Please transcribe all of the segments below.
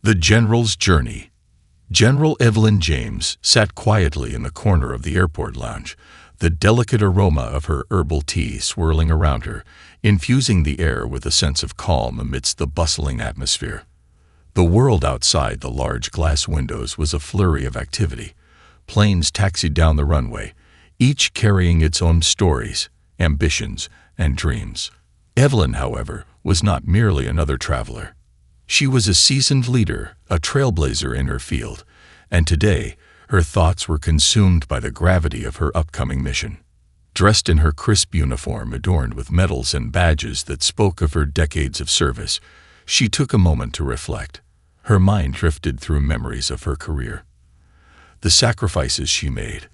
The General's Journey. General Evelyn James sat quietly in the corner of the airport lounge, the delicate aroma of her herbal tea swirling around her, infusing the air with a sense of calm amidst the bustling atmosphere. The world outside the large glass windows was a flurry of activity. Planes taxied down the runway, each carrying its own stories, ambitions, and dreams. Evelyn, however, was not merely another traveler. She was a seasoned leader, a trailblazer in her field, and today her thoughts were consumed by the gravity of her upcoming mission. Dressed in her crisp uniform adorned with medals and badges that spoke of her decades of service, she took a moment to reflect. Her mind drifted through memories of her career. The sacrifices she made,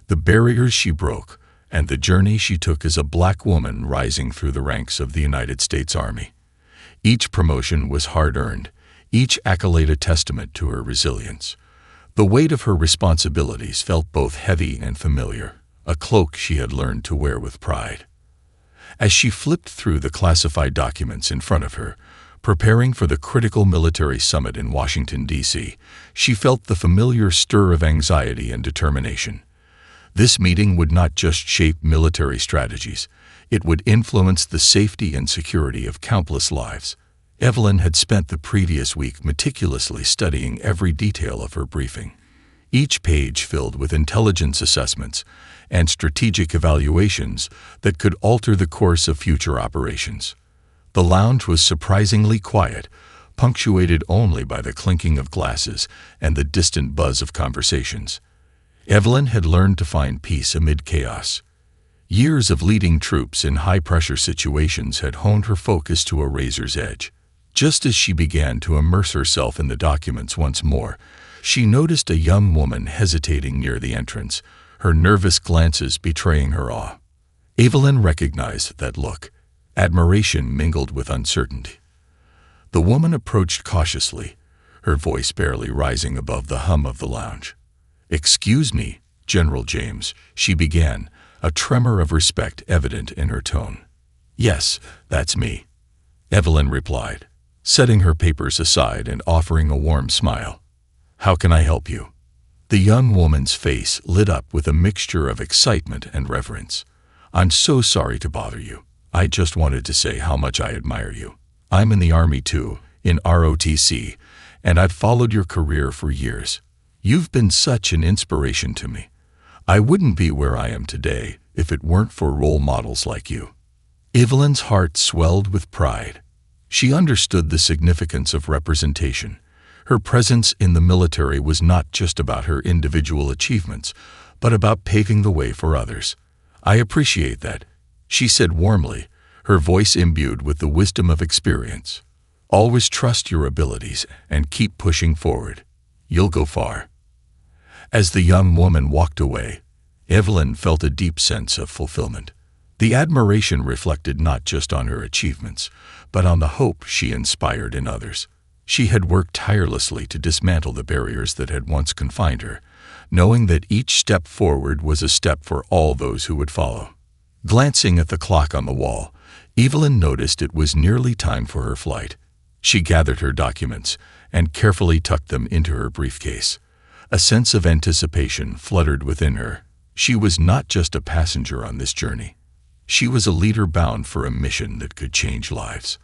the barriers she broke, and the journey she took as a black woman rising through the ranks of the United States Army. Each promotion was hard-earned, each accolade a testament to her resilience. The weight of her responsibilities felt both heavy and familiar, a cloak she had learned to wear with pride. As she flipped through the classified documents in front of her, preparing for the critical military summit in Washington, D.C., she felt the familiar stir of anxiety and determination. This meeting would not just shape military strategies, it would influence the safety and security of countless lives. Evelyn had spent the previous week meticulously studying every detail of her briefing, each page filled with intelligence assessments and strategic evaluations that could alter the course of future operations. The lounge was surprisingly quiet, punctuated only by the clinking of glasses and the distant buzz of conversations. Evelyn had learned to find peace amid chaos. Years of leading troops in high-pressure situations had honed her focus to a razor's edge. Just as she began to immerse herself in the documents once more, she noticed a young woman hesitating near the entrance, her nervous glances betraying her awe. Evelyn recognized that look, admiration mingled with uncertainty. The woman approached cautiously, her voice barely rising above the hum of the lounge. "Excuse me, General James," she began, a tremor of respect evident in her tone. "Yes, that's me," Evelyn replied, setting her papers aside and offering a warm smile. "How can I help you?" The young woman's face lit up with a mixture of excitement and reverence. "I'm so sorry to bother you. I just wanted to say how much I admire you. I'm in the Army too, in ROTC, and I've followed your career for years. You've been such an inspiration to me. I wouldn't be where I am today if it weren't for role models like you." Evelyn's heart swelled with pride. She understood the significance of representation. Her presence in the military was not just about her individual achievements, but about paving the way for others. "I appreciate that," she said warmly, her voice imbued with the wisdom of experience. "Always trust your abilities and keep pushing forward. You'll go far." As the young woman walked away, Evelyn felt a deep sense of fulfillment. The admiration reflected not just on her achievements, but on the hope she inspired in others. She had worked tirelessly to dismantle the barriers that had once confined her, knowing that each step forward was a step for all those who would follow. Glancing at the clock on the wall, Evelyn noticed it was nearly time for her flight. She gathered her documents and carefully tucked them into her briefcase. A sense of anticipation fluttered within her. She was not just a passenger on this journey. She was a leader bound for a mission that could change lives.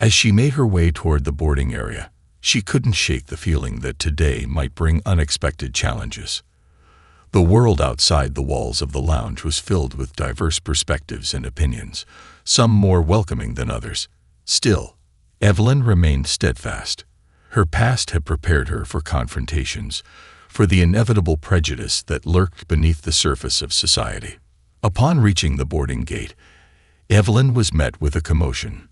As she made her way toward the boarding area, she couldn't shake the feeling that today might bring unexpected challenges. The world outside the walls of the lounge was filled with diverse perspectives and opinions, some more welcoming than others. Still, Evelyn remained steadfast. Her past had prepared her for confrontations, for the inevitable prejudice that lurked beneath the surface of society. Upon reaching the boarding gate, Evelyn was met with a commotion.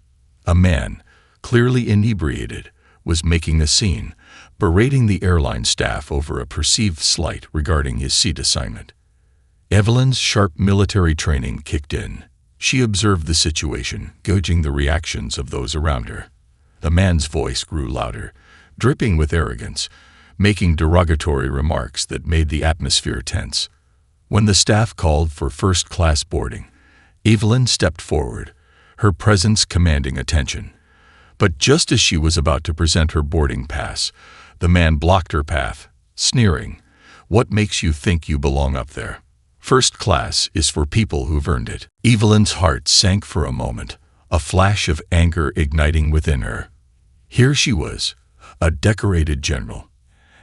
A man, clearly inebriated, was making a scene, berating the airline staff over a perceived slight regarding his seat assignment. Evelyn's sharp military training kicked in. She observed the situation, gauging the reactions of those around her. The man's voice grew louder, dripping with arrogance, making derogatory remarks that made the atmosphere tense. When the staff called for first-class boarding, Evelyn stepped forward, her presence commanding attention. But just as she was about to present her boarding pass, the man blocked her path, sneering, "What makes you think you belong up there? First class is for people who've earned it." Evelyn's heart sank for a moment, a flash of anger igniting within her. Here she was, a decorated general,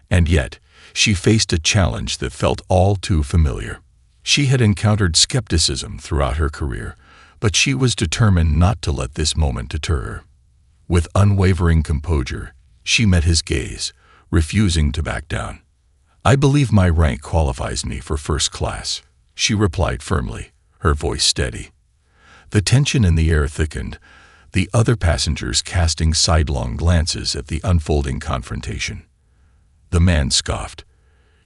and yet she faced a challenge that felt all too familiar. She had encountered skepticism throughout her career, but she was determined not to let this moment deter her. With unwavering composure, she met his gaze, refusing to back down. "I believe my rank qualifies me for first class," she replied firmly, her voice steady. The tension in the air thickened, the other passengers casting sidelong glances at the unfolding confrontation. The man scoffed.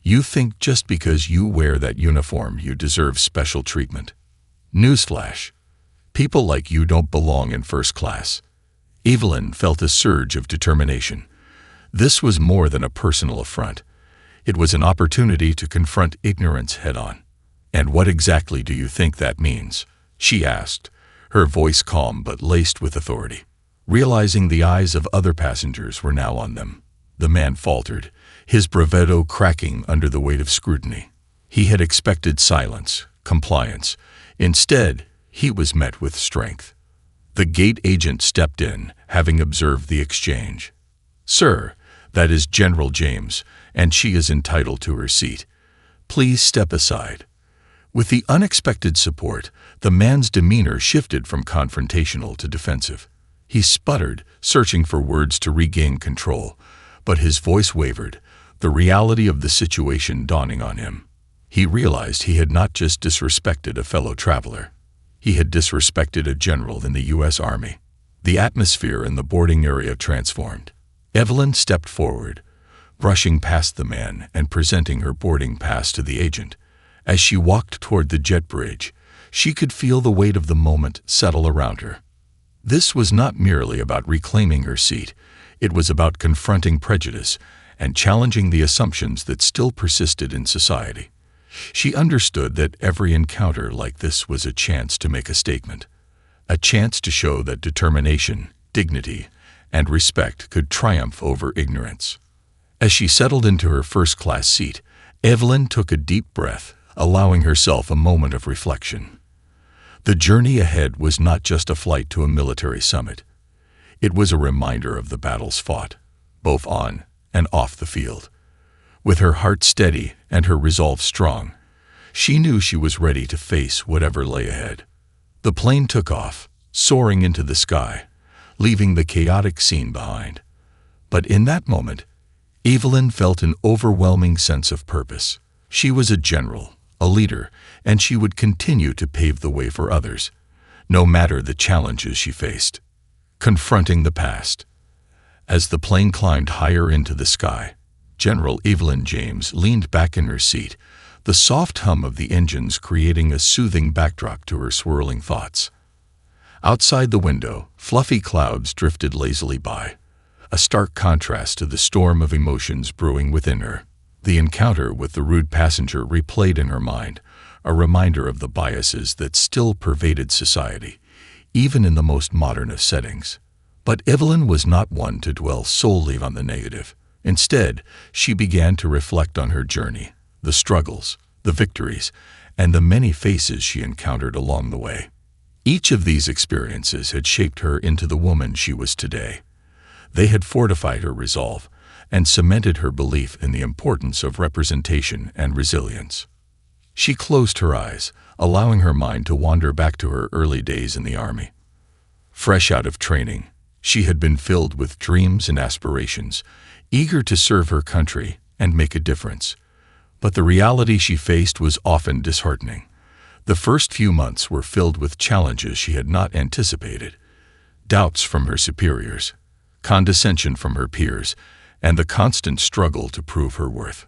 "You think just because you wear that uniform you deserve special treatment? Newsflash. People like you don't belong in first class." Evelyn felt a surge of determination. This was more than a personal affront. It was an opportunity to confront ignorance head-on. "And what exactly do you think that means?" she asked, her voice calm but laced with authority. Realizing the eyes of other passengers were now on them, the man faltered, his bravado cracking under the weight of scrutiny. He had expected silence, compliance. Instead, he was met with strength. The gate agent stepped in, having observed the exchange. "Sir, that is General James, and she is entitled to her seat. Please step aside." With the unexpected support, the man's demeanor shifted from confrontational to defensive. He sputtered, searching for words to regain control, but his voice wavered, the reality of the situation dawning on him. He realized he had not just disrespected a fellow traveler. He had disrespected a general in the U.S. Army. The atmosphere in the boarding area transformed. Evelyn stepped forward, brushing past the man and presenting her boarding pass to the agent. As she walked toward the jet bridge, she could feel the weight of the moment settle around her. This was not merely about reclaiming her seat. It was about confronting prejudice and challenging the assumptions that still persisted in society. She understood that every encounter like this was a chance to make a statement, a chance to show that determination, dignity, and respect could triumph over ignorance. As she settled into her first-class seat, Evelyn took a deep breath, allowing herself a moment of reflection. The journey ahead was not just a flight to a military summit. It was a reminder of the battles fought, both on and off the field. With her heart steady and her resolve strong, she knew she was ready to face whatever lay ahead. The plane took off, soaring into the sky, leaving the chaotic scene behind. But in that moment, Evelyn felt an overwhelming sense of purpose. She was a general, a leader, and she would continue to pave the way for others, no matter the challenges she faced. Confronting the past. As the plane climbed higher into the sky, General Evelyn James leaned back in her seat, the soft hum of the engines creating a soothing backdrop to her swirling thoughts. Outside the window, fluffy clouds drifted lazily by, a stark contrast to the storm of emotions brewing within her. The encounter with the rude passenger replayed in her mind, a reminder of the biases that still pervaded society, even in the most modern of settings. But Evelyn was not one to dwell solely on the negative. Instead, she began to reflect on her journey, the struggles, the victories, and the many faces she encountered along the way. Each of these experiences had shaped her into the woman she was today. They had fortified her resolve and cemented her belief in the importance of representation and resilience. She closed her eyes, allowing her mind to wander back to her early days in the Army. Fresh out of training, she had been filled with dreams and aspirations, eager to serve her country and make a difference. But the reality she faced was often disheartening. The first few months were filled with challenges she had not anticipated. Doubts from her superiors, condescension from her peers, and the constant struggle to prove her worth.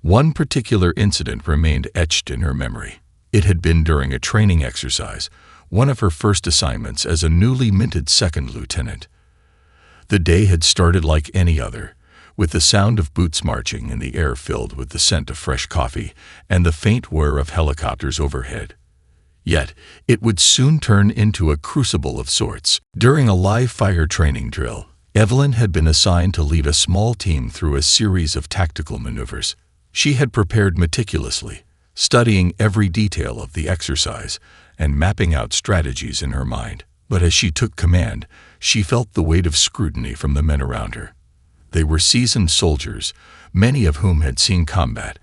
One particular incident remained etched in her memory. It had been during a training exercise, one of her first assignments as a newly minted second lieutenant. The day had started like any other, with the sound of boots marching and the air filled with the scent of fresh coffee and the faint whir of helicopters overhead. Yet, it would soon turn into a crucible of sorts. During a live fire training drill, Evelyn had been assigned to lead a small team through a series of tactical maneuvers. She had prepared meticulously, studying every detail of the exercise and mapping out strategies in her mind. But as she took command, she felt the weight of scrutiny from the men around her. They were seasoned soldiers, many of whom had seen combat,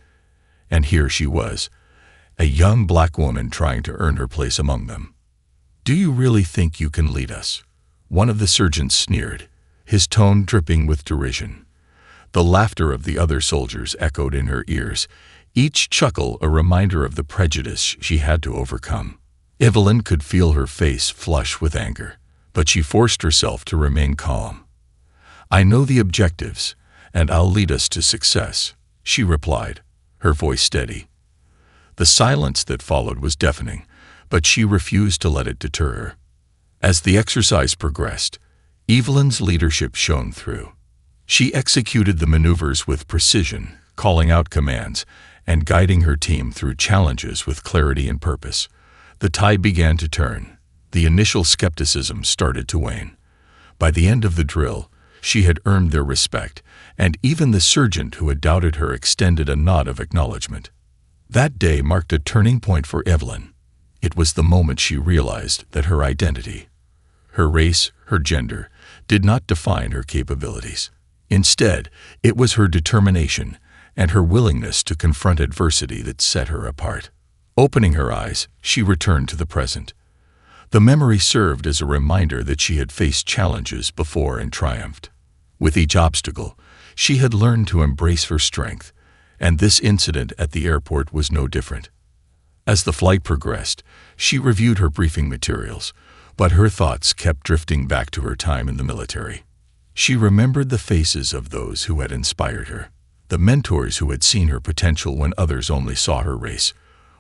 and here she was, a young black woman trying to earn her place among them. "Do you really think you can lead us?" one of the sergeants sneered, his tone dripping with derision. The laughter of the other soldiers echoed in her ears, each chuckle a reminder of the prejudice she had to overcome. Evelyn could feel her face flush with anger, but she forced herself to remain calm. "I know the objectives, and I'll lead us to success," she replied, her voice steady. The silence that followed was deafening, but she refused to let it deter her. As the exercise progressed, Evelyn's leadership shone through. She executed the maneuvers with precision, calling out commands, and guiding her team through challenges with clarity and purpose. The tide began to turn. The initial skepticism started to wane. By the end of the drill, she had earned their respect, and even the sergeant who had doubted her extended a nod of acknowledgement. That day marked a turning point for Evelyn. It was the moment she realized that her identity, her race, her gender, did not define her capabilities. Instead, it was her determination and her willingness to confront adversity that set her apart. Opening her eyes, she returned to the present. The memory served as a reminder that she had faced challenges before and triumphed. With each obstacle, she had learned to embrace her strength, and this incident at the airport was no different. As the flight progressed, she reviewed her briefing materials, but her thoughts kept drifting back to her time in the military. She remembered the faces of those who had inspired her, the mentors who had seen her potential when others only saw her race.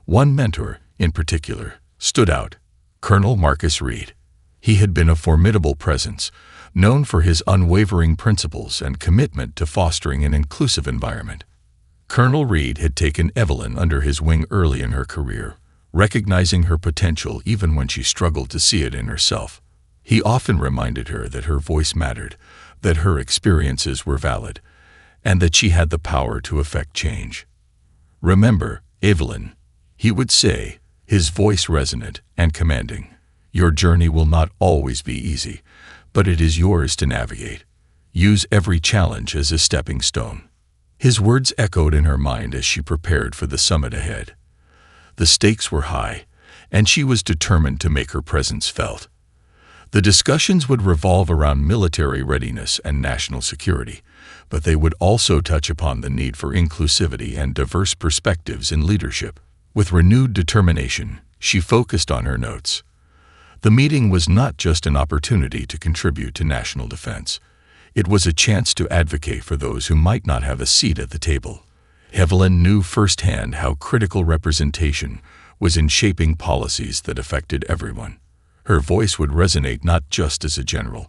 One mentor, in particular, stood out: Colonel Marcus Reed. He had been a formidable presence, known for his unwavering principles and commitment to fostering an inclusive environment. Colonel Reed had taken Evelyn under his wing early in her career, recognizing her potential even when she struggled to see it in herself. He often reminded her that her voice mattered, that her experiences were valid, and that she had the power to affect change. "Remember, Evelyn," he would say, his voice resonant and commanding, "your journey will not always be easy, but it is yours to navigate. Use every challenge as a stepping stone." His words echoed in her mind as she prepared for the summit ahead. The stakes were high, and she was determined to make her presence felt. The discussions would revolve around military readiness and national security, but they would also touch upon the need for inclusivity and diverse perspectives in leadership. With renewed determination, she focused on her notes. The meeting was not just an opportunity to contribute to national defense. It was a chance to advocate for those who might not have a seat at the table. Evelyn knew firsthand how critical representation was in shaping policies that affected everyone. Her voice would resonate not just as a general,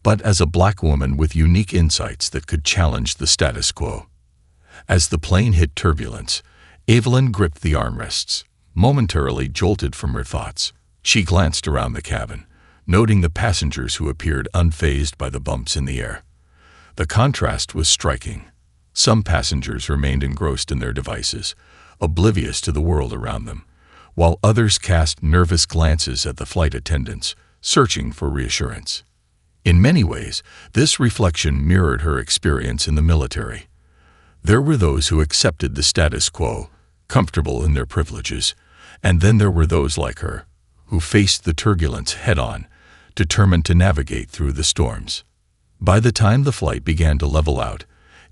but as a black woman with unique insights that could challenge the status quo. As the plane hit turbulence, Evelyn gripped the armrests, momentarily jolted from her thoughts. She glanced around the cabin, noting the passengers who appeared unfazed by the bumps in the air. The contrast was striking. Some passengers remained engrossed in their devices, oblivious to the world around them, while others cast nervous glances at the flight attendants, searching for reassurance. In many ways, this reflection mirrored her experience in the military. There were those who accepted the status quo, comfortable in their privileges, and then there were those like her, who faced the turbulence head-on, determined to navigate through the storms. By the time the flight began to level out,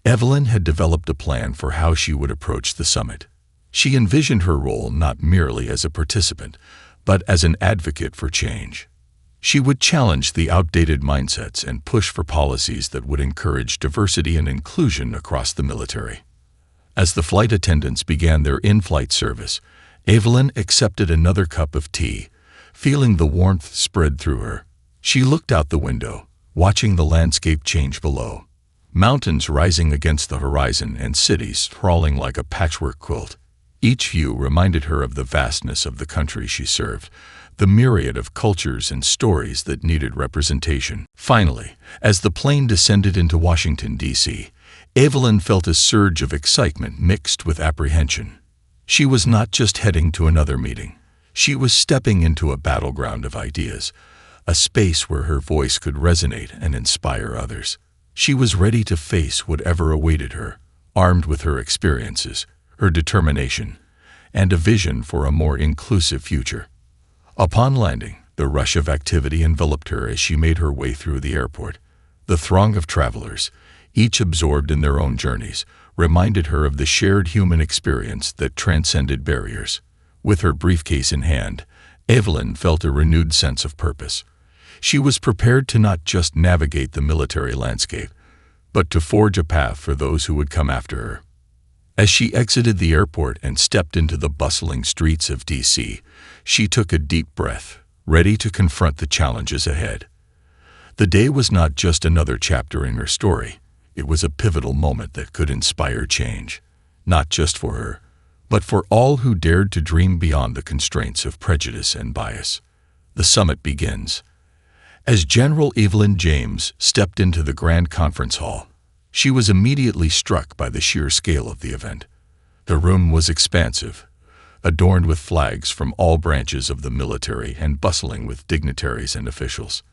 Evelyn had developed a plan for how she would approach the summit. She envisioned her role not merely as a participant, but as an advocate for change. She would challenge the outdated mindsets and push for policies that would encourage diversity and inclusion across the military. As the flight attendants began their in-flight service, Evelyn accepted another cup of tea, feeling the warmth spread through her. She looked out the window, watching the landscape change below. Mountains rising against the horizon and cities sprawling like a patchwork quilt. Each view reminded her of the vastness of the country she served, the myriad of cultures and stories that needed representation. Finally, as the plane descended into Washington, D.C., Evelyn felt a surge of excitement mixed with apprehension. She was not just heading to another meeting. She was stepping into a battleground of ideas, a space where her voice could resonate and inspire others. She was ready to face whatever awaited her, armed with her experiences, her determination, and a vision for a more inclusive future. Upon landing, the rush of activity enveloped her as she made her way through the airport. The throng of travelers, each absorbed in their own journeys, reminded her of the shared human experience that transcended barriers. With her briefcase in hand, Evelyn felt a renewed sense of purpose. She was prepared to not just navigate the military landscape, but to forge a path for those who would come after her. As she exited the airport and stepped into the bustling streets of D.C., she took a deep breath, ready to confront the challenges ahead. The day was not just another chapter in her story. It was a pivotal moment that could inspire change, not just for her, but for all who dared to dream beyond the constraints of prejudice and bias. The summit begins. As General Evelyn James stepped into the Grand Conference Hall, she was immediately struck by the sheer scale of the event. The room was expansive, adorned with flags from all branches of the military and bustling with dignitaries and officials.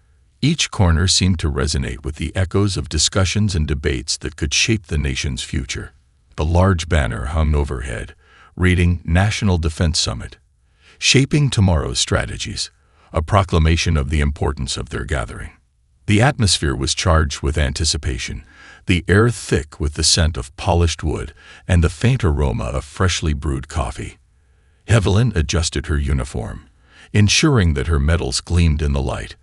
Each corner seemed to resonate with the echoes of discussions and debates that could shape the nation's future. The large banner hung overhead, reading National Defense Summit, Shaping Tomorrow's Strategies, a proclamation of the importance of their gathering. The atmosphere was charged with anticipation, the air thick with the scent of polished wood and the faint aroma of freshly brewed coffee. Evelyn adjusted her uniform, ensuring that her medals gleamed in the light.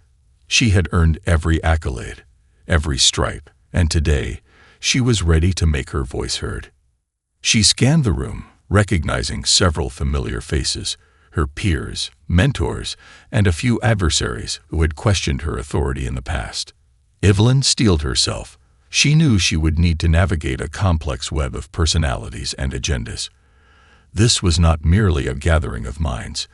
She had earned every accolade, every stripe, and today she was ready to make her voice heard. She scanned the room, recognizing several familiar faces, her peers, mentors, and a few adversaries who had questioned her authority in the past. Evelyn steeled herself. She knew she would need to navigate a complex web of personalities and agendas. This was not merely a gathering of minds.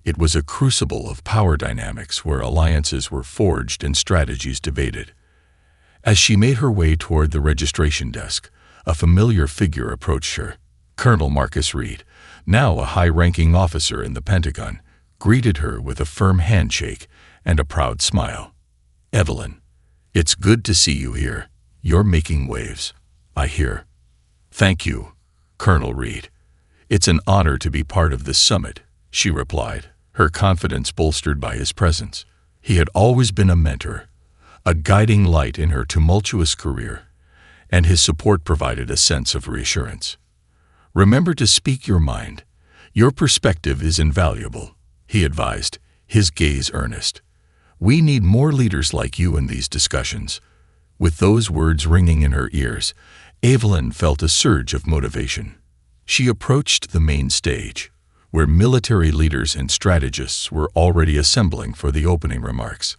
It was a crucible of power dynamics where alliances were forged and strategies debated. As she made her way toward the registration desk, a familiar figure approached her. Colonel Marcus Reed, now a high-ranking officer in the Pentagon, greeted her with a firm handshake and a proud smile. "Evelyn, it's good to see you here. You're making waves, I hear." "Thank you, Colonel Reed. It's an honor to be part of this summit," she replied, her confidence bolstered by his presence. He had always been a mentor, a guiding light in her tumultuous career, and his support provided a sense of reassurance. "Remember to speak your mind. Your perspective is invaluable," he advised, his gaze earnest. "We need more leaders like you in these discussions." With those words ringing in her ears, Evelyn felt a surge of motivation. She approached the main stage, where military leaders and strategists were already assembling for the opening remarks.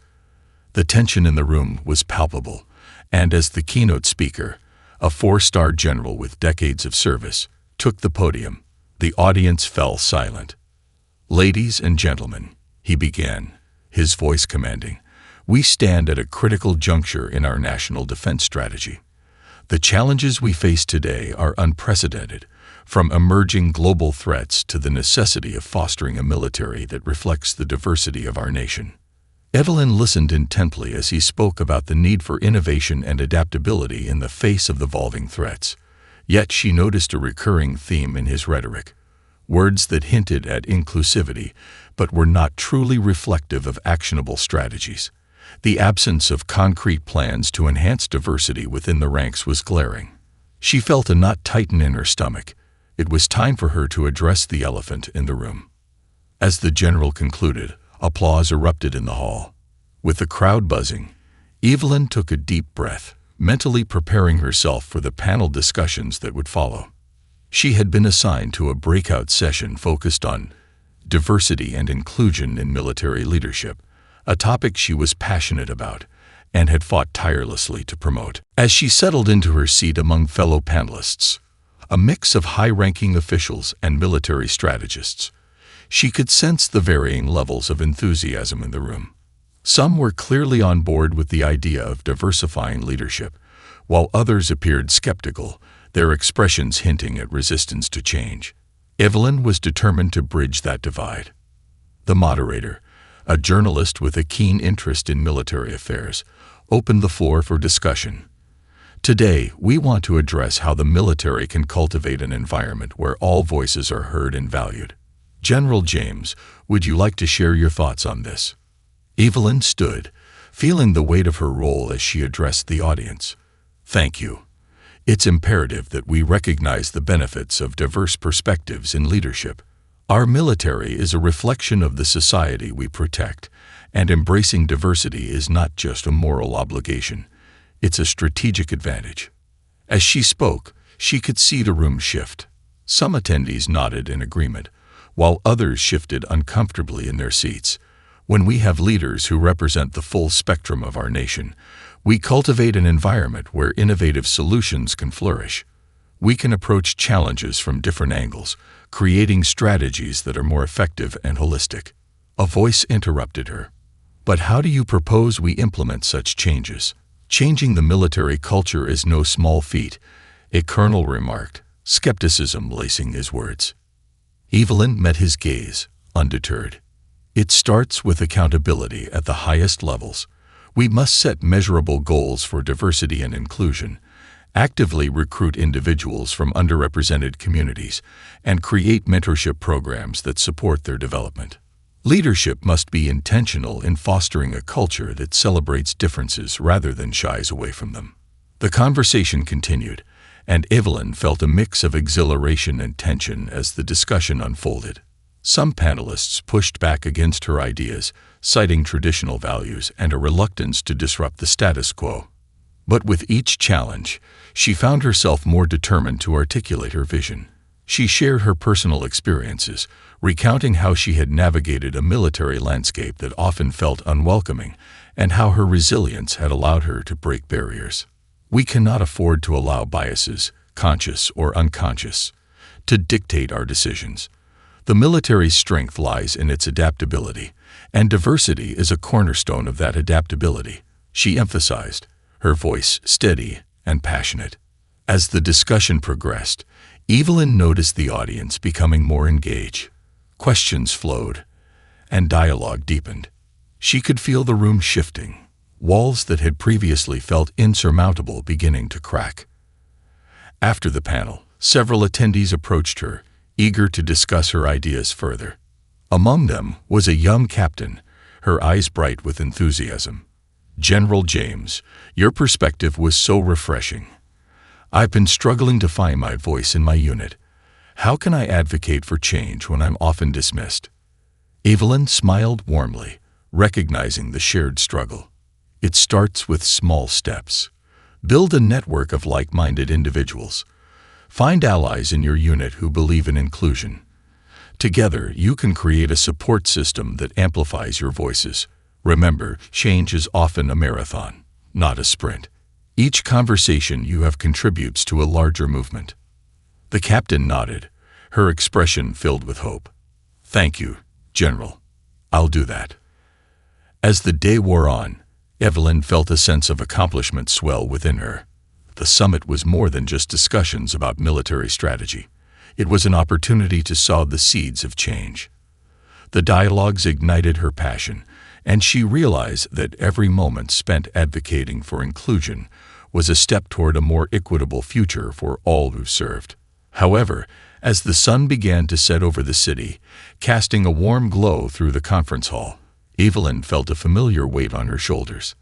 The tension in the room was palpable, and as the keynote speaker, a four-star general with decades of service, took the podium, the audience fell silent. "Ladies and gentlemen," he began, his voice commanding, "we stand at a critical juncture in our national defense strategy. The challenges we face today are unprecedented, from emerging global threats to the necessity of fostering a military that reflects the diversity of our nation." Evelyn listened intently as he spoke about the need for innovation and adaptability in the face of evolving threats. Yet she noticed a recurring theme in his rhetoric, words that hinted at inclusivity but were not truly reflective of actionable strategies. The absence of concrete plans to enhance diversity within the ranks was glaring. She felt a knot tighten in her stomach. It was time for her to address the elephant in the room. As the general concluded, applause erupted in the hall. With the crowd buzzing, Evelyn took a deep breath, mentally preparing herself for the panel discussions that would follow. She had been assigned to a breakout session focused on diversity and inclusion in military leadership, a topic she was passionate about and had fought tirelessly to promote. As she settled into her seat among fellow panelists, a mix of high-ranking officials and military strategists. She could sense the varying levels of enthusiasm in the room. Some were clearly on board with the idea of diversifying leadership, while others appeared skeptical, their expressions hinting at resistance to change. Evelyn was determined to bridge that divide. The moderator, a journalist with a keen interest in military affairs, opened the floor for discussion. Today, we want to address how the military can cultivate an environment where all voices are heard and valued. General James, would you like to share your thoughts on this? Evelyn stood, feeling the weight of her role as she addressed the audience. Thank you. It's imperative that we recognize the benefits of diverse perspectives in leadership. Our military is a reflection of the society we protect, and embracing diversity is not just a moral obligation. It's a strategic advantage. As she spoke, she could see the room shift. Some attendees nodded in agreement, while others shifted uncomfortably in their seats. When we have leaders who represent the full spectrum of our nation, we cultivate an environment where innovative solutions can flourish. We can approach challenges from different angles, creating strategies that are more effective and holistic. A voice interrupted her. But how do you propose we implement such changes? Changing the military culture is no small feat, a colonel remarked, skepticism lacing his words. Evelyn met his gaze, undeterred. It starts with accountability at the highest levels. We must set measurable goals for diversity and inclusion, actively recruit individuals from underrepresented communities, and create mentorship programs that support their development. Leadership must be intentional in fostering a culture that celebrates differences rather than shies away from them. The conversation continued, and Evelyn felt a mix of exhilaration and tension as the discussion unfolded. Some panelists pushed back against her ideas, citing traditional values and a reluctance to disrupt the status quo. But with each challenge, she found herself more determined to articulate her vision. She shared her personal experiences, recounting how she had navigated a military landscape that often felt unwelcoming and how her resilience had allowed her to break barriers. We cannot afford to allow biases, conscious or unconscious, to dictate our decisions. The military's strength lies in its adaptability, and diversity is a cornerstone of that adaptability, she emphasized, her voice steady and passionate. As the discussion progressed, Evelyn noticed the audience becoming more engaged. Questions flowed, and dialogue deepened. She could feel the room shifting, walls that had previously felt insurmountable beginning to crack. After the panel, several attendees approached her, eager to discuss her ideas further. Among them was a young captain, her eyes bright with enthusiasm. General James, your perspective was so refreshing. I've been struggling to find my voice in my unit. How can I advocate for change when I'm often dismissed? Evelyn smiled warmly, recognizing the shared struggle. It starts with small steps. Build a network of like-minded individuals. Find allies in your unit who believe in inclusion. Together, you can create a support system that amplifies your voices. Remember, change is often a marathon, not a sprint. Each conversation you have contributes to a larger movement. The captain nodded, her expression filled with hope. Thank you, General. I'll do that. As the day wore on, Evelyn felt a sense of accomplishment swell within her. The summit was more than just discussions about military strategy. It was an opportunity to sow the seeds of change. The dialogues ignited her passion, and she realized that every moment spent advocating for inclusion was a step toward a more equitable future for all who served. However, as the sun began to set over the city, casting a warm glow through the conference hall, Evelyn felt a familiar weight on her shoulders.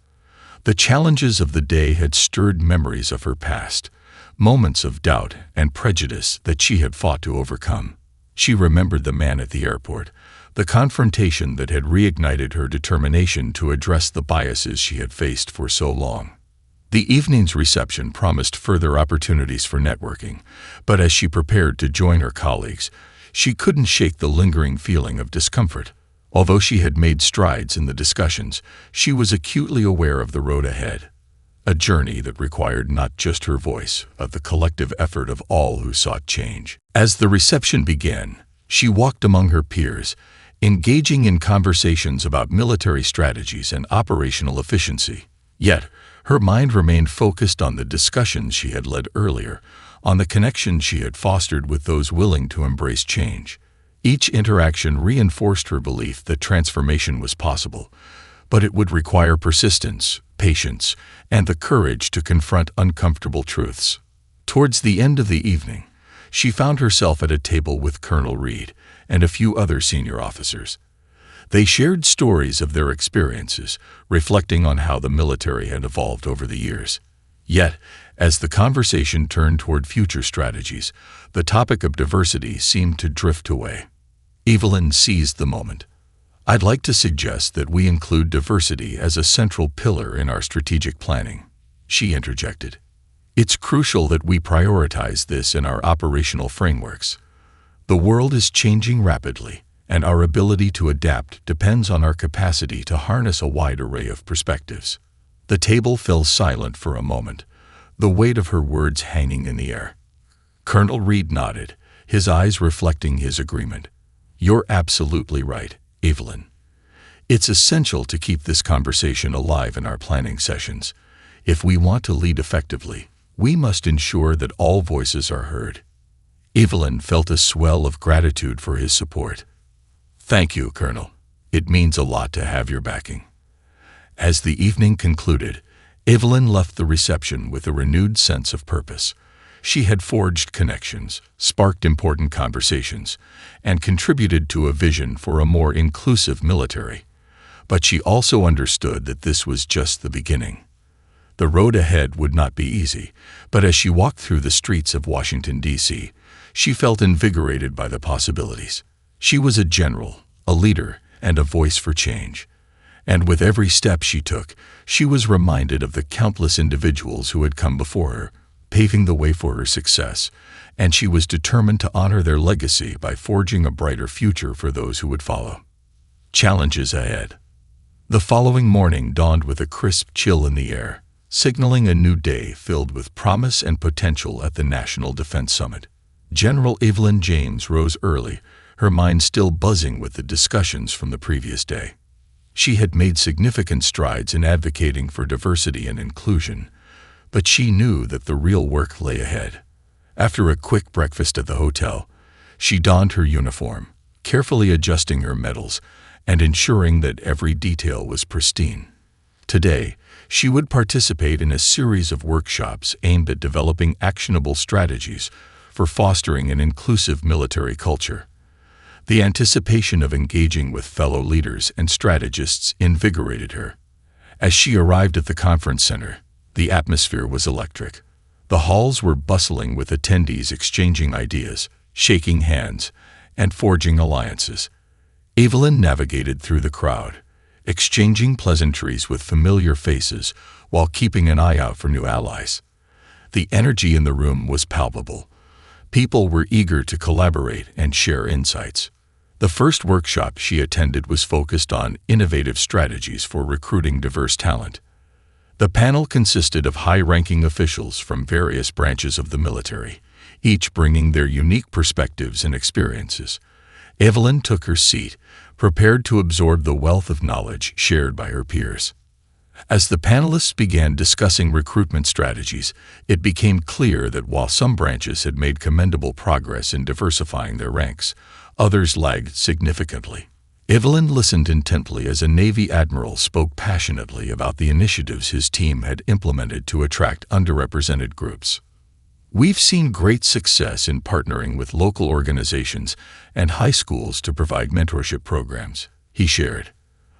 The challenges of the day had stirred memories of her past, moments of doubt and prejudice that she had fought to overcome. She remembered the man at the airport, the confrontation that had reignited her determination to address the biases she had faced for so long. The evening's reception promised further opportunities for networking, but as she prepared to join her colleagues, she couldn't shake the lingering feeling of discomfort. Although she had made strides in the discussions, she was acutely aware of the road ahead. a journey that required not just her voice, but the collective effort of all who sought change. As the reception began, she walked among her peers, engaging in conversations about military strategies and operational efficiency. Yet, her mind remained focused on the discussions she had led earlier, on the connections she had fostered with those willing to embrace change. Each interaction reinforced her belief that transformation was possible, but it would require persistence, patience, and the courage to confront uncomfortable truths. Towards the end of the evening, she found herself at a table with Colonel Reed and a few other senior officers. They shared stories of their experiences, reflecting on how the military had evolved over the years. Yet, as the conversation turned toward future strategies, the topic of diversity seemed to drift away. Evelyn seized the moment. "I'd like to suggest that we include diversity as a central pillar in our strategic planning," she interjected. "It's crucial that we prioritize this in our operational frameworks. The world is changing rapidly, and our ability to adapt depends on our capacity to harness a wide array of perspectives." The table fell silent for a moment, the weight of her words hanging in the air. Colonel Reed nodded, his eyes reflecting his agreement. "You're absolutely right, Evelyn. It's essential to keep this conversation alive in our planning sessions. If we want to lead effectively, we must ensure that all voices are heard." Evelyn felt a swell of gratitude for his support. "Thank you, Colonel. It means a lot to have your backing." As the evening concluded, Evelyn left the reception with a renewed sense of purpose. She had forged connections, sparked important conversations, and contributed to a vision for a more inclusive military. But she also understood that this was just the beginning. The road ahead would not be easy, but as she walked through the streets of Washington, D.C., she felt invigorated by the possibilities. She was a general, a leader, and a voice for change. And with every step she took, she was reminded of the countless individuals who had come before her, paving the way for her success, and she was determined to honor their legacy by forging a brighter future for those who would follow. Challenges ahead. The following morning dawned with a crisp chill in the air, signaling a new day filled with promise and potential at the National Defense Summit. General Evelyn James rose early, her mind still buzzing with the discussions from the previous day. She had made significant strides in advocating for diversity and inclusion, but she knew that the real work lay ahead. After a quick breakfast at the hotel, she donned her uniform, carefully adjusting her medals and ensuring that every detail was pristine. Today, she would participate in a series of workshops aimed at developing actionable strategies for fostering an inclusive military culture. The anticipation of engaging with fellow leaders and strategists invigorated her. As she arrived at the conference center, the atmosphere was electric. The halls were bustling with attendees exchanging ideas, shaking hands, and forging alliances. Evelyn navigated through the crowd, exchanging pleasantries with familiar faces while keeping an eye out for new allies. The energy in the room was palpable. People were eager to collaborate and share insights. The first workshop she attended was focused on innovative strategies for recruiting diverse talent. The panel consisted of high-ranking officials from various branches of the military, each bringing their unique perspectives and experiences. Evelyn took her seat, prepared to absorb the wealth of knowledge shared by her peers. As the panelists began discussing recruitment strategies, it became clear that while some branches had made commendable progress in diversifying their ranks, others lagged significantly. Evelyn listened intently as a Navy admiral spoke passionately about the initiatives his team had implemented to attract underrepresented groups. "We've seen great success in partnering with local organizations and high schools to provide mentorship programs," he shared.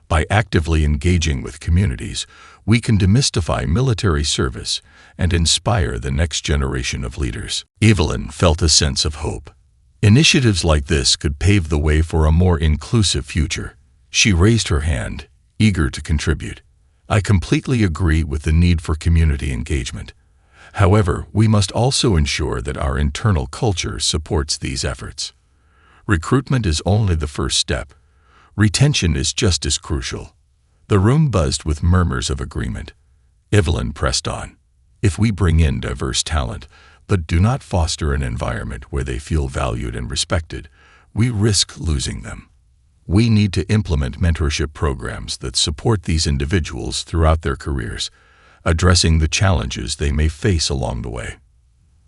"By actively engaging with communities, we can demystify military service and inspire the next generation of leaders." Evelyn felt a sense of hope. Initiatives like this could pave the way for a more inclusive future. She raised her hand, eager to contribute. "I completely agree with the need for community engagement. However, we must also ensure that our internal culture supports these efforts. Recruitment is only the first step. Retention is just as crucial." The room buzzed with murmurs of agreement. Evelyn pressed on. If we bring in diverse talent, but do not foster an environment where they feel valued and respected, we risk losing them. We need to implement mentorship programs that support these individuals throughout their careers, addressing the challenges they may face along the way.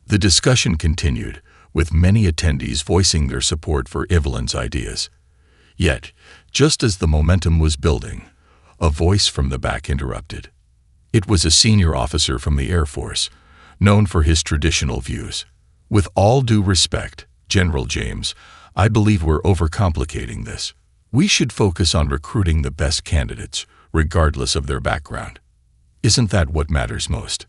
The discussion continued, with many attendees voicing their support for Evelyn's ideas. Yet, just as the momentum was building, a voice from the back interrupted. It was a senior officer from the Air Force, known for his traditional views. With all due respect, General James, I believe we're overcomplicating this. We should focus on recruiting the best candidates, regardless of their background. Isn't that what matters most?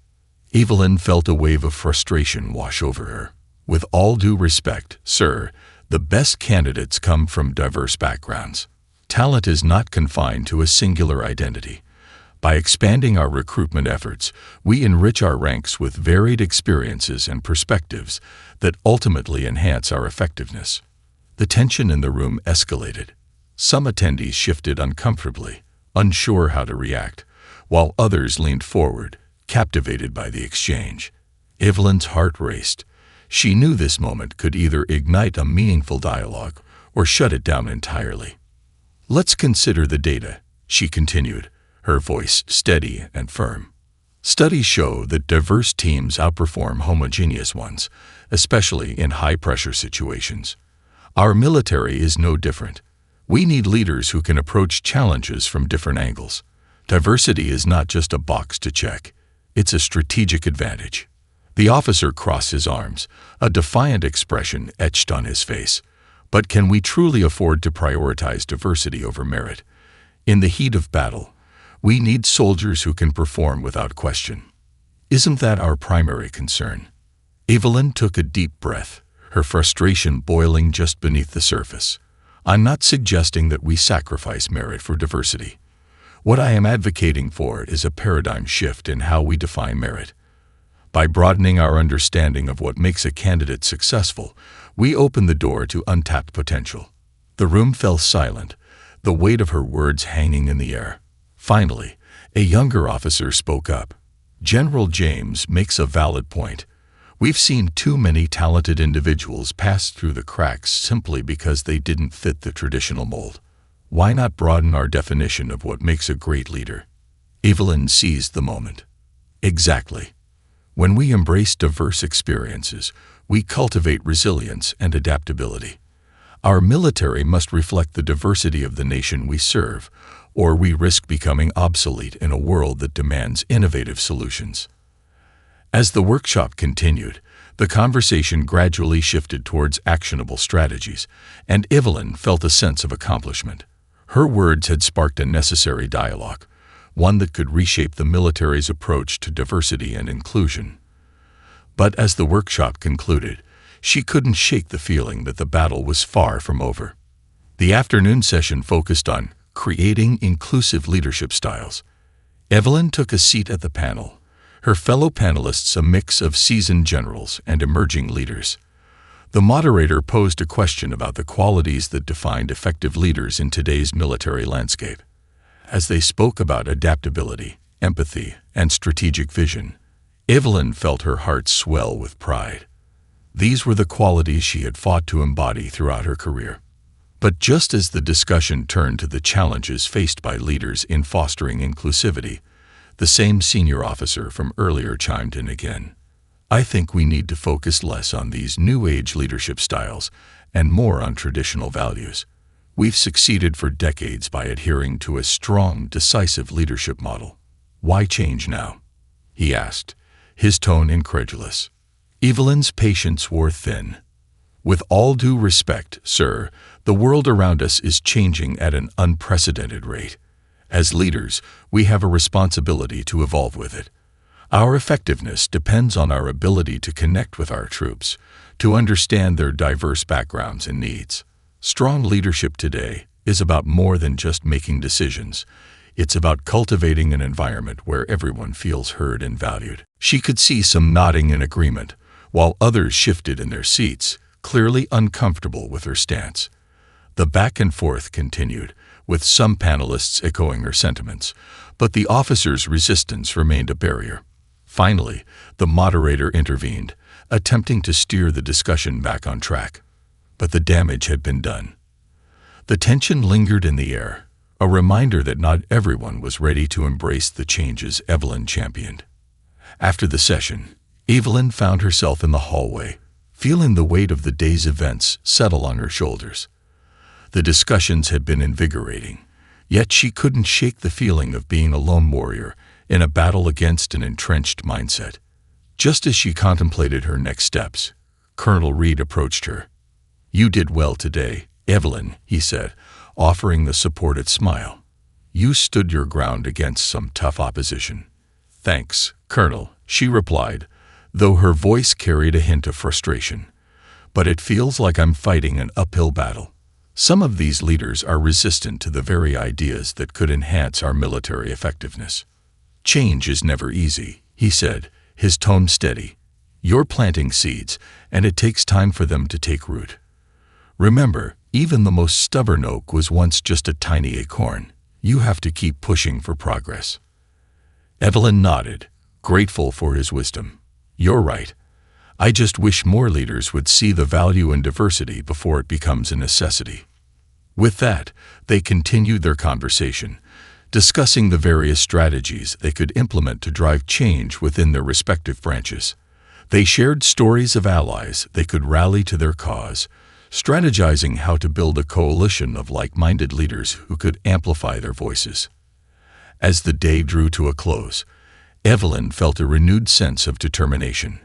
Evelyn felt a wave of frustration wash over her. With all due respect, sir, the best candidates come from diverse backgrounds. Talent is not confined to a singular identity. By expanding our recruitment efforts, we enrich our ranks with varied experiences and perspectives that ultimately enhance our effectiveness. The tension in the room escalated. Some attendees shifted uncomfortably, unsure how to react, while others leaned forward, captivated by the exchange. Evelyn's heart raced. She knew this moment could either ignite a meaningful dialogue or shut it down entirely. Let's consider the data, she continued, her voice steady and firm. Studies show that diverse teams outperform homogeneous ones, especially in high-pressure situations. Our military is no different. We need leaders who can approach challenges from different angles. Diversity is not just a box to check. It's a strategic advantage. The officer crossed his arms, a defiant expression etched on his face. But can we truly afford to prioritize diversity over merit? In the heat of battle, we need soldiers who can perform without question. Isn't that our primary concern? Evelyn took a deep breath, her frustration boiling just beneath the surface. I'm not suggesting that we sacrifice merit for diversity. What I am advocating for is a paradigm shift in how we define merit. By broadening our understanding of what makes a candidate successful, we open the door to untapped potential. The room fell silent, the weight of her words hanging in the air. Finally, a younger officer spoke up. General James makes a valid point. We've seen too many talented individuals pass through the cracks simply because they didn't fit the traditional mold. Why not broaden our definition of what makes a great leader? Evelyn seized the moment. Exactly. When we embrace diverse experiences, we cultivate resilience and adaptability. Our military must reflect the diversity of the nation we serve, or we risk becoming obsolete in a world that demands innovative solutions. As the workshop continued, the conversation gradually shifted towards actionable strategies, and Evelyn felt a sense of accomplishment. Her words had sparked a necessary dialogue, one that could reshape the military's approach to diversity and inclusion. But as the workshop concluded, she couldn't shake the feeling that the battle was far from over. The afternoon session focused on creating inclusive leadership styles. Evelyn took a seat at the panel, her fellow panelists a mix of seasoned generals and emerging leaders. The moderator posed a question about the qualities that defined effective leaders in today's military landscape. As they spoke about adaptability, empathy, and strategic vision, Evelyn felt her heart swell with pride. These were the qualities she had fought to embody throughout her career. But just as the discussion turned to the challenges faced by leaders in fostering inclusivity, the same senior officer from earlier chimed in again. I think we need to focus less on these new-age leadership styles and more on traditional values. We've succeeded for decades by adhering to a strong, decisive leadership model. Why change now? He asked, his tone incredulous. Evelyn's patience wore thin. With all due respect, sir, the world around us is changing at an unprecedented rate. As leaders, we have a responsibility to evolve with it. Our effectiveness depends on our ability to connect with our troops, to understand their diverse backgrounds and needs. Strong leadership today is about more than just making decisions. It's about cultivating an environment where everyone feels heard and valued. She could see some nodding in agreement, while others shifted in their seats, clearly uncomfortable with her stance. The back and forth continued, with some panelists echoing her sentiments, but the officers' resistance remained a barrier. Finally, the moderator intervened, attempting to steer the discussion back on track. But the damage had been done. The tension lingered in the air, a reminder that not everyone was ready to embrace the changes Evelyn championed. After the session, Evelyn found herself in the hallway, feeling the weight of the day's events settle on her shoulders. The discussions had been invigorating, yet she couldn't shake the feeling of being a lone warrior in a battle against an entrenched mindset. Just as she contemplated her next steps, Colonel Reed approached her. "You did well today, Evelyn," he said, offering the supportive smile. "You stood your ground against some tough opposition." "Thanks, Colonel," she replied, though her voice carried a hint of frustration. "But it feels like I'm fighting an uphill battle. Some of these leaders are resistant to the very ideas that could enhance our military effectiveness." "Change is never easy," he said, his tone steady. "You're planting seeds, and it takes time for them to take root. Remember, even the most stubborn oak was once just a tiny acorn. You have to keep pushing for progress." Evelyn nodded, grateful for his wisdom. "You're right. I just wish more leaders would see the value in diversity before it becomes a necessity." With that, they continued their conversation, discussing the various strategies they could implement to drive change within their respective branches. They shared stories of allies they could rally to their cause, strategizing how to build a coalition of like-minded leaders who could amplify their voices. As the day drew to a close, Evelyn felt a renewed sense of determination.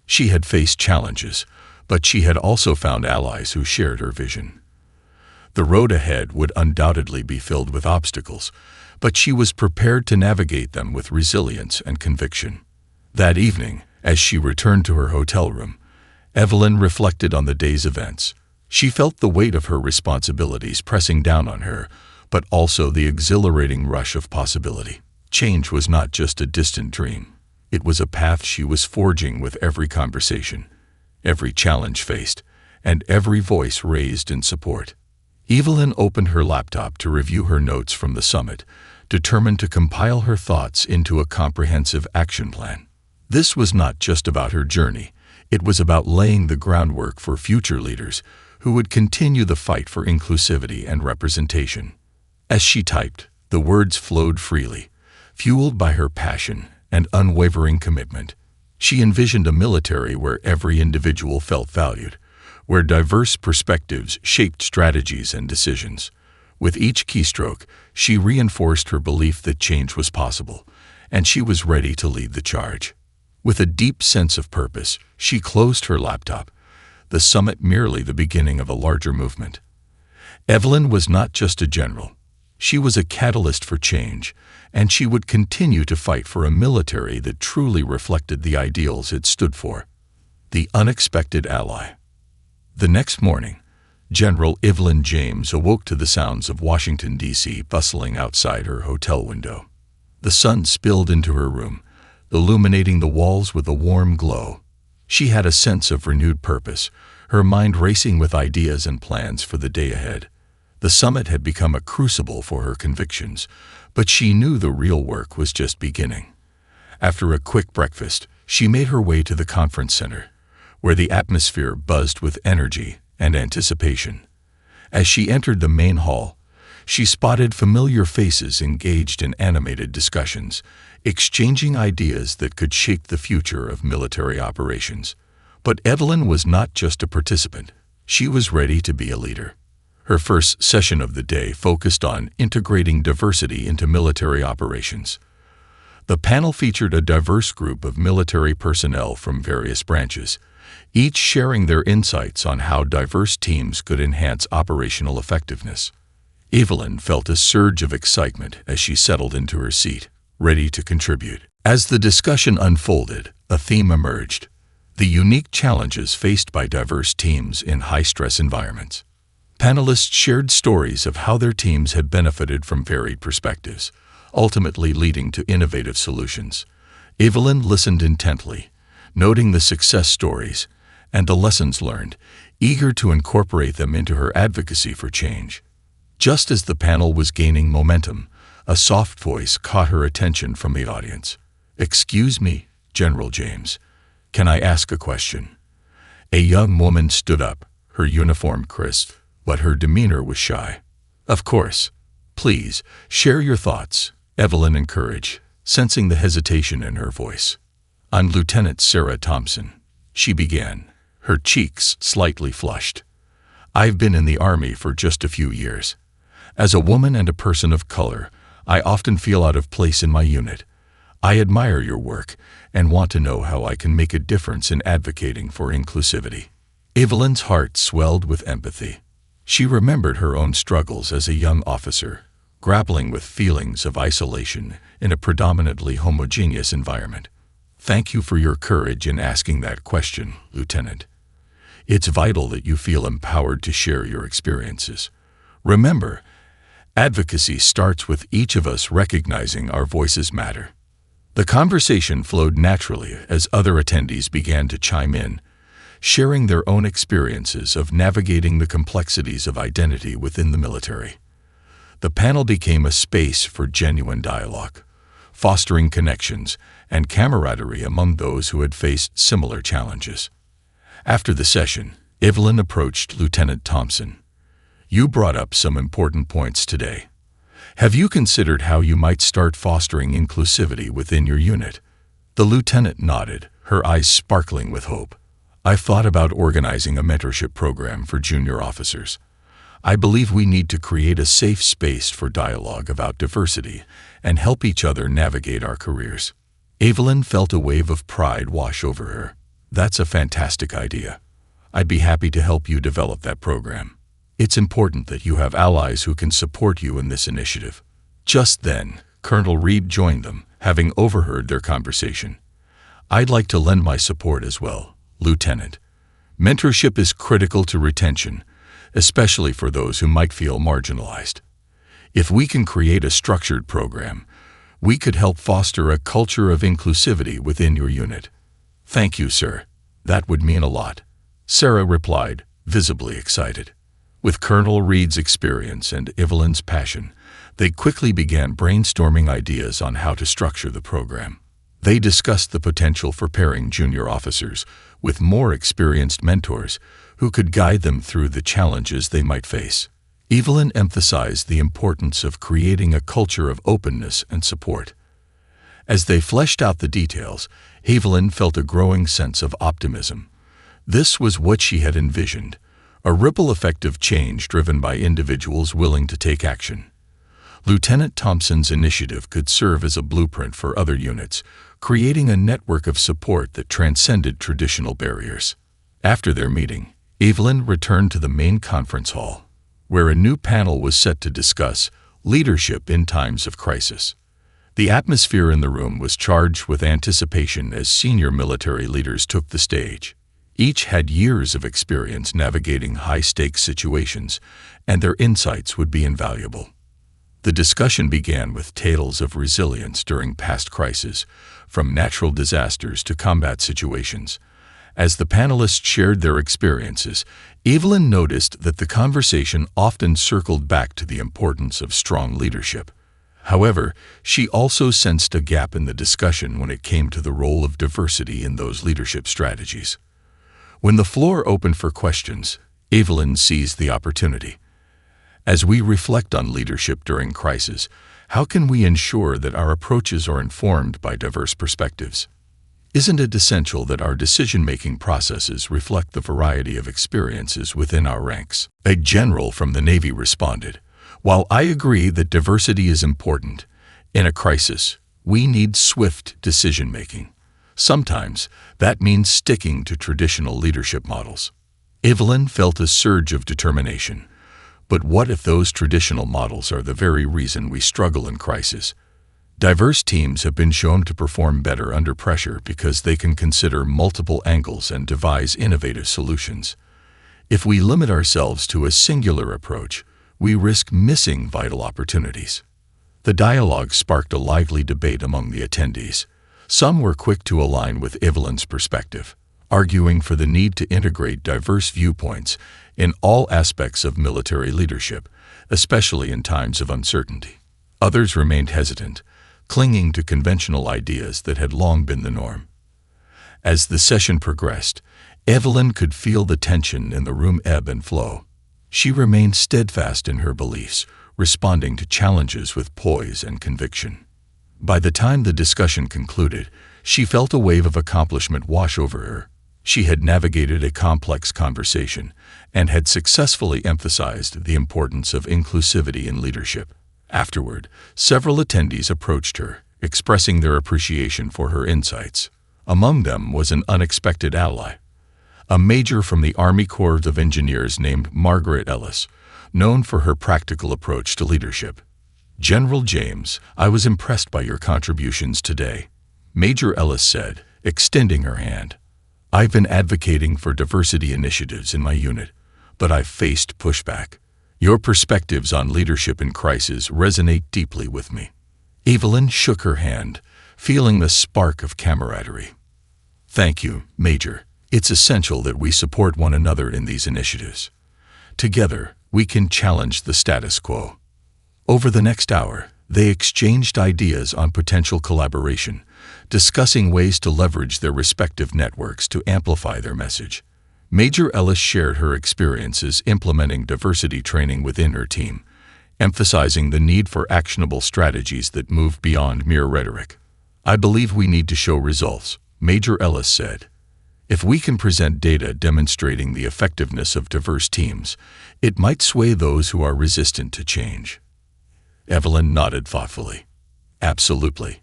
She had faced challenges, but she had also found allies who shared her vision. The road ahead would undoubtedly be filled with obstacles, but she was prepared to navigate them with resilience and conviction. That evening, as she returned to her hotel room, Evelyn reflected on the day's events. She felt the weight of her responsibilities pressing down on her, but also the exhilarating rush of possibility. Change was not just a distant dream. It was a path she was forging with every conversation, every challenge faced, and every voice raised in support. Evelyn opened her laptop to review her notes from the summit, determined to compile her thoughts into a comprehensive action plan. This was not just about her journey. It was about laying the groundwork for future leaders who would continue the fight for inclusivity and representation. As she typed, the words flowed freely, fueled by her passion and unwavering commitment. She envisioned a military where every individual felt valued, where diverse perspectives shaped strategies and decisions. With each keystroke, she reinforced her belief that change was possible, and she was ready to lead the charge. With a deep sense of purpose, she closed her laptop, the summit merely the beginning of a larger movement. Evelyn was not just a general. She was a catalyst for change, and she would continue to fight for a military that truly reflected the ideals it stood for. The unexpected ally. The next morning, General Evelyn James awoke to the sounds of Washington, D.C. bustling outside her hotel window. The sun spilled into her room, illuminating the walls with a warm glow. She had a sense of renewed purpose, her mind racing with ideas and plans for the day ahead. The summit had become a crucible for her convictions, but she knew the real work was just beginning. After a quick breakfast, she made her way to the conference center, where the atmosphere buzzed with energy and anticipation. As she entered the main hall, she spotted familiar faces engaged in animated discussions, exchanging ideas that could shape the future of military operations. But Evelyn was not just a participant. She was ready to be a leader. Her first session of the day focused on integrating diversity into military operations. The panel featured a diverse group of military personnel from various branches, each sharing their insights on how diverse teams could enhance operational effectiveness. Evelyn felt a surge of excitement as she settled into her seat, ready to contribute. As the discussion unfolded, a theme emerged: the unique challenges faced by diverse teams in high-stress environments. Panelists shared stories of how their teams had benefited from varied perspectives, ultimately leading to innovative solutions. Evelyn listened intently, noting the success stories and the lessons learned, eager to incorporate them into her advocacy for change. Just as the panel was gaining momentum, a soft voice caught her attention from the audience. "Excuse me, General James. Can I ask a question?" A young woman stood up, her uniform crisp, but her demeanor was shy. "Of course. Please, share your thoughts," Evelyn encouraged, sensing the hesitation in her voice. "I'm Lieutenant Sarah Thompson," she began, her cheeks slightly flushed. "I've been in the Army for just a few years. As a woman and a person of color, I often feel out of place in my unit. I admire your work and want to know how I can make a difference in advocating for inclusivity." Evelyn's heart swelled with empathy. She remembered her own struggles as a young officer, grappling with feelings of isolation in a predominantly homogeneous environment. "Thank you for your courage in asking that question, Lieutenant. It's vital that you feel empowered to share your experiences. Remember, advocacy starts with each of us recognizing our voices matter." The conversation flowed naturally as other attendees began to chime in, sharing their own experiences of navigating the complexities of identity within the military. The panel became a space for genuine dialogue, fostering connections and camaraderie among those who had faced similar challenges. After the session, Evelyn approached Lieutenant Thompson. "You brought up some important points today. Have you considered how you might start fostering inclusivity within your unit?" The lieutenant nodded, her eyes sparkling with hope. "I've thought about organizing a mentorship program for junior officers. I believe we need to create a safe space for dialogue about diversity and help each other navigate our careers." Evelyn felt a wave of pride wash over her. "That's a fantastic idea. I'd be happy to help you develop that program. It's important that you have allies who can support you in this initiative." Just then, Colonel Reed joined them, having overheard their conversation. "I'd like to lend my support as well, Lieutenant. Mentorship is critical to retention, especially for those who might feel marginalized. If we can create a structured program, we could help foster a culture of inclusivity within your unit." "Thank you, sir. That would mean a lot," Sarah replied, visibly excited. With Colonel Reed's experience and Evelyn's passion, they quickly began brainstorming ideas on how to structure the program. They discussed the potential for pairing junior officers with more experienced mentors who could guide them through the challenges they might face. Evelyn emphasized the importance of creating a culture of openness and support. As they fleshed out the details, Evelyn felt a growing sense of optimism. This was what she had envisioned, a ripple effect of change driven by individuals willing to take action. Lieutenant Thompson's initiative could serve as a blueprint for other units, creating a network of support that transcended traditional barriers. After their meeting, Evelyn returned to the main conference hall, where a new panel was set to discuss leadership in times of crisis. The atmosphere in the room was charged with anticipation as senior military leaders took the stage. Each had years of experience navigating high-stakes situations, and their insights would be invaluable. The discussion began with tales of resilience during past crises, from natural disasters to combat situations. As the panelists shared their experiences, Evelyn noticed that the conversation often circled back to the importance of strong leadership. However, she also sensed a gap in the discussion when it came to the role of diversity in those leadership strategies. When the floor opened for questions, Evelyn seized the opportunity. As we reflect on leadership during crisis, how can we ensure that our approaches are informed by diverse perspectives? Isn't it essential that our decision-making processes reflect the variety of experiences within our ranks? A general from the Navy responded, "While I agree that diversity is important, in a crisis, we need swift decision-making. Sometimes that means sticking to traditional leadership models." Evelyn felt a surge of determination. But what if those traditional models are the very reason we struggle in crisis? Diverse teams have been shown to perform better under pressure because they can consider multiple angles and devise innovative solutions. If we limit ourselves to a singular approach, we risk missing vital opportunities. The dialogue sparked a lively debate among the attendees. Some were quick to align with Evelyn's perspective, arguing for the need to integrate diverse viewpoints in all aspects of military leadership, especially in times of uncertainty. Others remained hesitant, clinging to conventional ideas that had long been the norm. As the session progressed, Evelyn could feel the tension in the room ebb and flow. She remained steadfast in her beliefs, responding to challenges with poise and conviction. By the time the discussion concluded, she felt a wave of accomplishment wash over her. She had navigated a complex conversation and had successfully emphasized the importance of inclusivity in leadership. Afterward, several attendees approached her, expressing their appreciation for her insights. Among them was an unexpected ally, a major from the Army Corps of Engineers named Margaret Ellis, known for her practical approach to leadership. "General James, I was impressed by your contributions today," Major Ellis said, extending her hand. "I've been advocating for diversity initiatives in my unit, but I've faced pushback. Your perspectives on leadership in crisis resonate deeply with me." Evelyn shook her hand, feeling the spark of camaraderie. "Thank you, Major. It's essential that we support one another in these initiatives. Together, we can challenge the status quo." Over the next hour, they exchanged ideas on potential collaboration, discussing ways to leverage their respective networks to amplify their message. Major Ellis shared her experiences implementing diversity training within her team, emphasizing the need for actionable strategies that move beyond mere rhetoric. "I believe we need to show results," Major Ellis said. "If we can present data demonstrating the effectiveness of diverse teams, it might sway those who are resistant to change." Evelyn nodded thoughtfully. "Absolutely.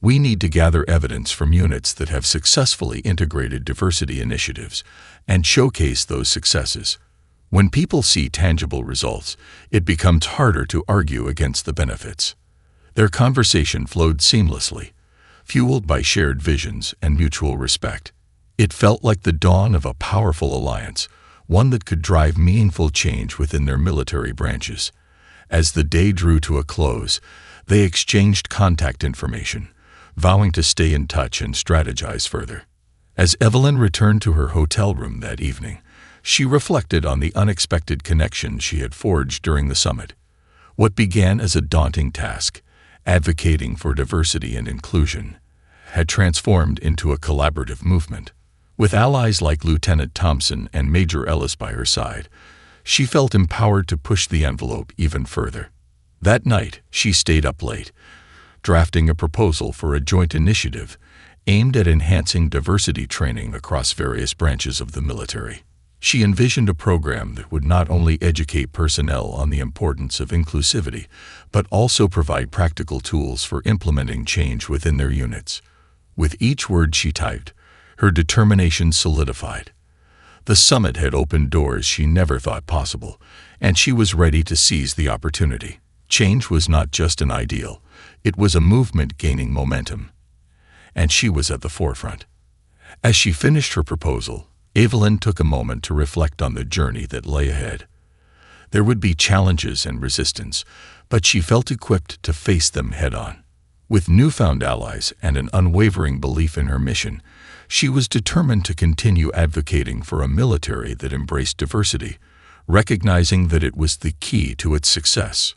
We need to gather evidence from units that have successfully integrated diversity initiatives and showcase those successes. When people see tangible results, it becomes harder to argue against the benefits." Their conversation flowed seamlessly, fueled by shared visions and mutual respect. It felt like the dawn of a powerful alliance, one that could drive meaningful change within their military branches. As the day drew to a close, they exchanged contact information, vowing to stay in touch and strategize further. As Evelyn returned to her hotel room that evening, she reflected on the unexpected connection she had forged during the summit. What began as a daunting task, advocating for diversity and inclusion, had transformed into a collaborative movement. With allies like Lieutenant Thompson and Major Ellis by her side, she felt empowered to push the envelope even further. That night, she stayed up late, drafting a proposal for a joint initiative aimed at enhancing diversity training across various branches of the military. She envisioned a program that would not only educate personnel on the importance of inclusivity, but also provide practical tools for implementing change within their units. With each word she typed, her determination solidified. The summit had opened doors she never thought possible, and she was ready to seize the opportunity. Change was not just an ideal, it was a movement gaining momentum, and she was at the forefront. As she finished her proposal, Evelyn took a moment to reflect on the journey that lay ahead. There would be challenges and resistance, but she felt equipped to face them head-on. With newfound allies and an unwavering belief in her mission, she was determined to continue advocating for a military that embraced diversity, recognizing that it was the key to its success.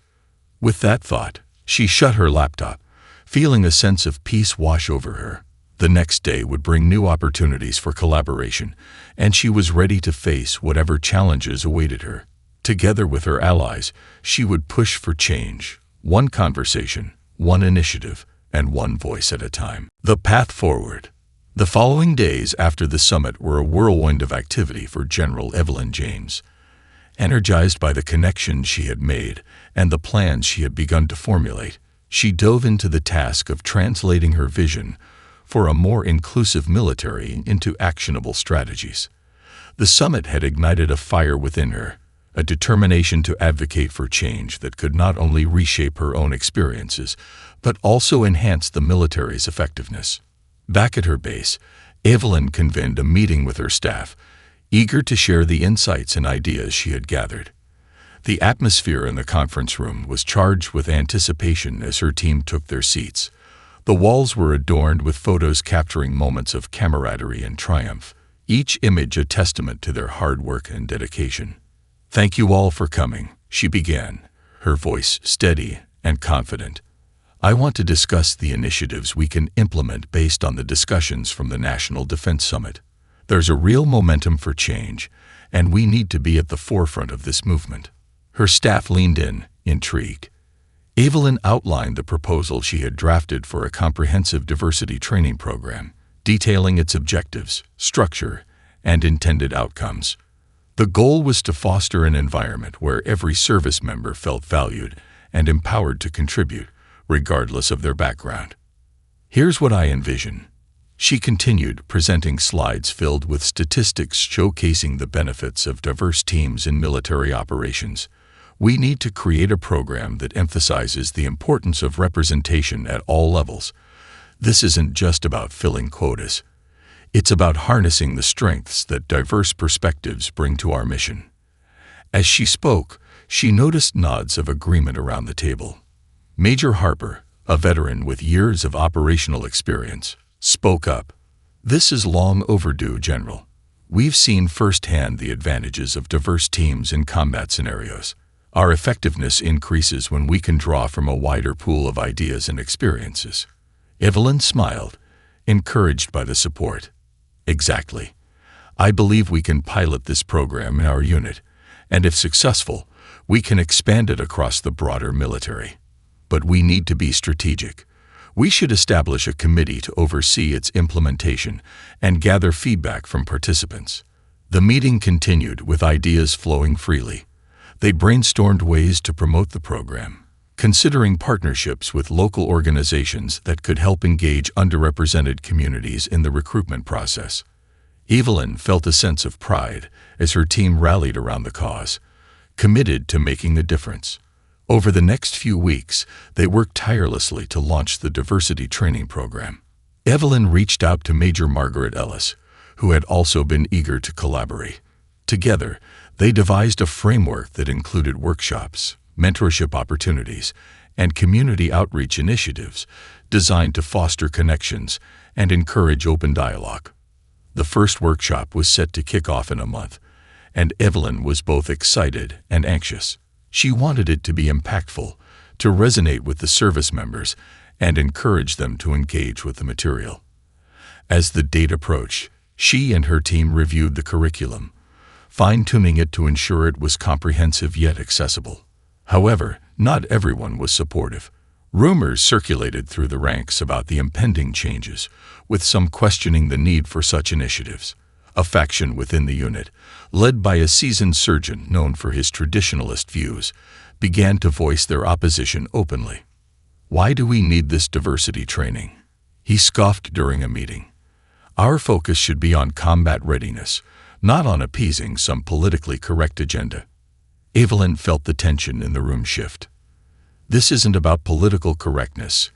With that thought, she shut her laptop, feeling a sense of peace wash over her. The next day would bring new opportunities for collaboration, and she was ready to face whatever challenges awaited her. Together with her allies, she would push for change, one conversation, one initiative, and one voice at a time. The path forward. The following days after the summit were a whirlwind of activity for General Evelyn James. Energized by the connections she had made and the plans she had begun to formulate, she dove into the task of translating her vision for a more inclusive military into actionable strategies. The summit had ignited a fire within her, a determination to advocate for change that could not only reshape her own experiences, but also enhance the military's effectiveness. Back at her base, Evelyn convened a meeting with her staff, eager to share the insights and ideas she had gathered. The atmosphere in the conference room was charged with anticipation as her team took their seats. The walls were adorned with photos capturing moments of camaraderie and triumph, each image a testament to their hard work and dedication. "Thank you all for coming," she began, her voice steady and confident. "I want to discuss the initiatives we can implement based on the discussions from the National Defense Summit. There's a real momentum for change, and we need to be at the forefront of this movement." Her staff leaned in, intrigued. Evelyn outlined the proposal she had drafted for a comprehensive diversity training program, detailing its objectives, structure, and intended outcomes. The goal was to foster an environment where every service member felt valued and empowered to contribute, regardless of their background. "Here's what I envision," she continued, presenting slides filled with statistics showcasing the benefits of diverse teams in military operations. "We need to create a program that emphasizes the importance of representation at all levels. This isn't just about filling quotas. It's about harnessing the strengths that diverse perspectives bring to our mission." As she spoke, she noticed nods of agreement around the table. Major Harper, a veteran with years of operational experience, spoke up. "This is long overdue, General. We've seen firsthand the advantages of diverse teams in combat scenarios. Our effectiveness increases when we can draw from a wider pool of ideas and experiences." Evelyn smiled, encouraged by the support. "Exactly. I believe we can pilot this program in our unit, and if successful, we can expand it across the broader military. But we need to be strategic. We should establish a committee to oversee its implementation and gather feedback from participants." The meeting continued with ideas flowing freely. They brainstormed ways to promote the program, considering partnerships with local organizations that could help engage underrepresented communities in the recruitment process. Evelyn felt a sense of pride as her team rallied around the cause, committed to making a difference. Over the next few weeks, they worked tirelessly to launch the diversity training program. Evelyn reached out to Major Margaret Ellis, who had also been eager to collaborate. Together, they devised a framework that included workshops, mentorship opportunities, and community outreach initiatives designed to foster connections and encourage open dialogue. The first workshop was set to kick off in a month, and Evelyn was both excited and anxious. She wanted it to be impactful, to resonate with the service members, and encourage them to engage with the material. As the date approached, she and her team reviewed the curriculum, fine-tuning it to ensure it was comprehensive yet accessible. However, not everyone was supportive. Rumors circulated through the ranks about the impending changes, with some questioning the need for such initiatives. A faction within the unit, led by a seasoned surgeon known for his traditionalist views, began to voice their opposition openly. "Why do we need this diversity training?" he scoffed during a meeting. "Our focus should be on combat readiness, not on appeasing some politically correct agenda." Evelyn felt the tension in the room shift. This isn't about political correctness.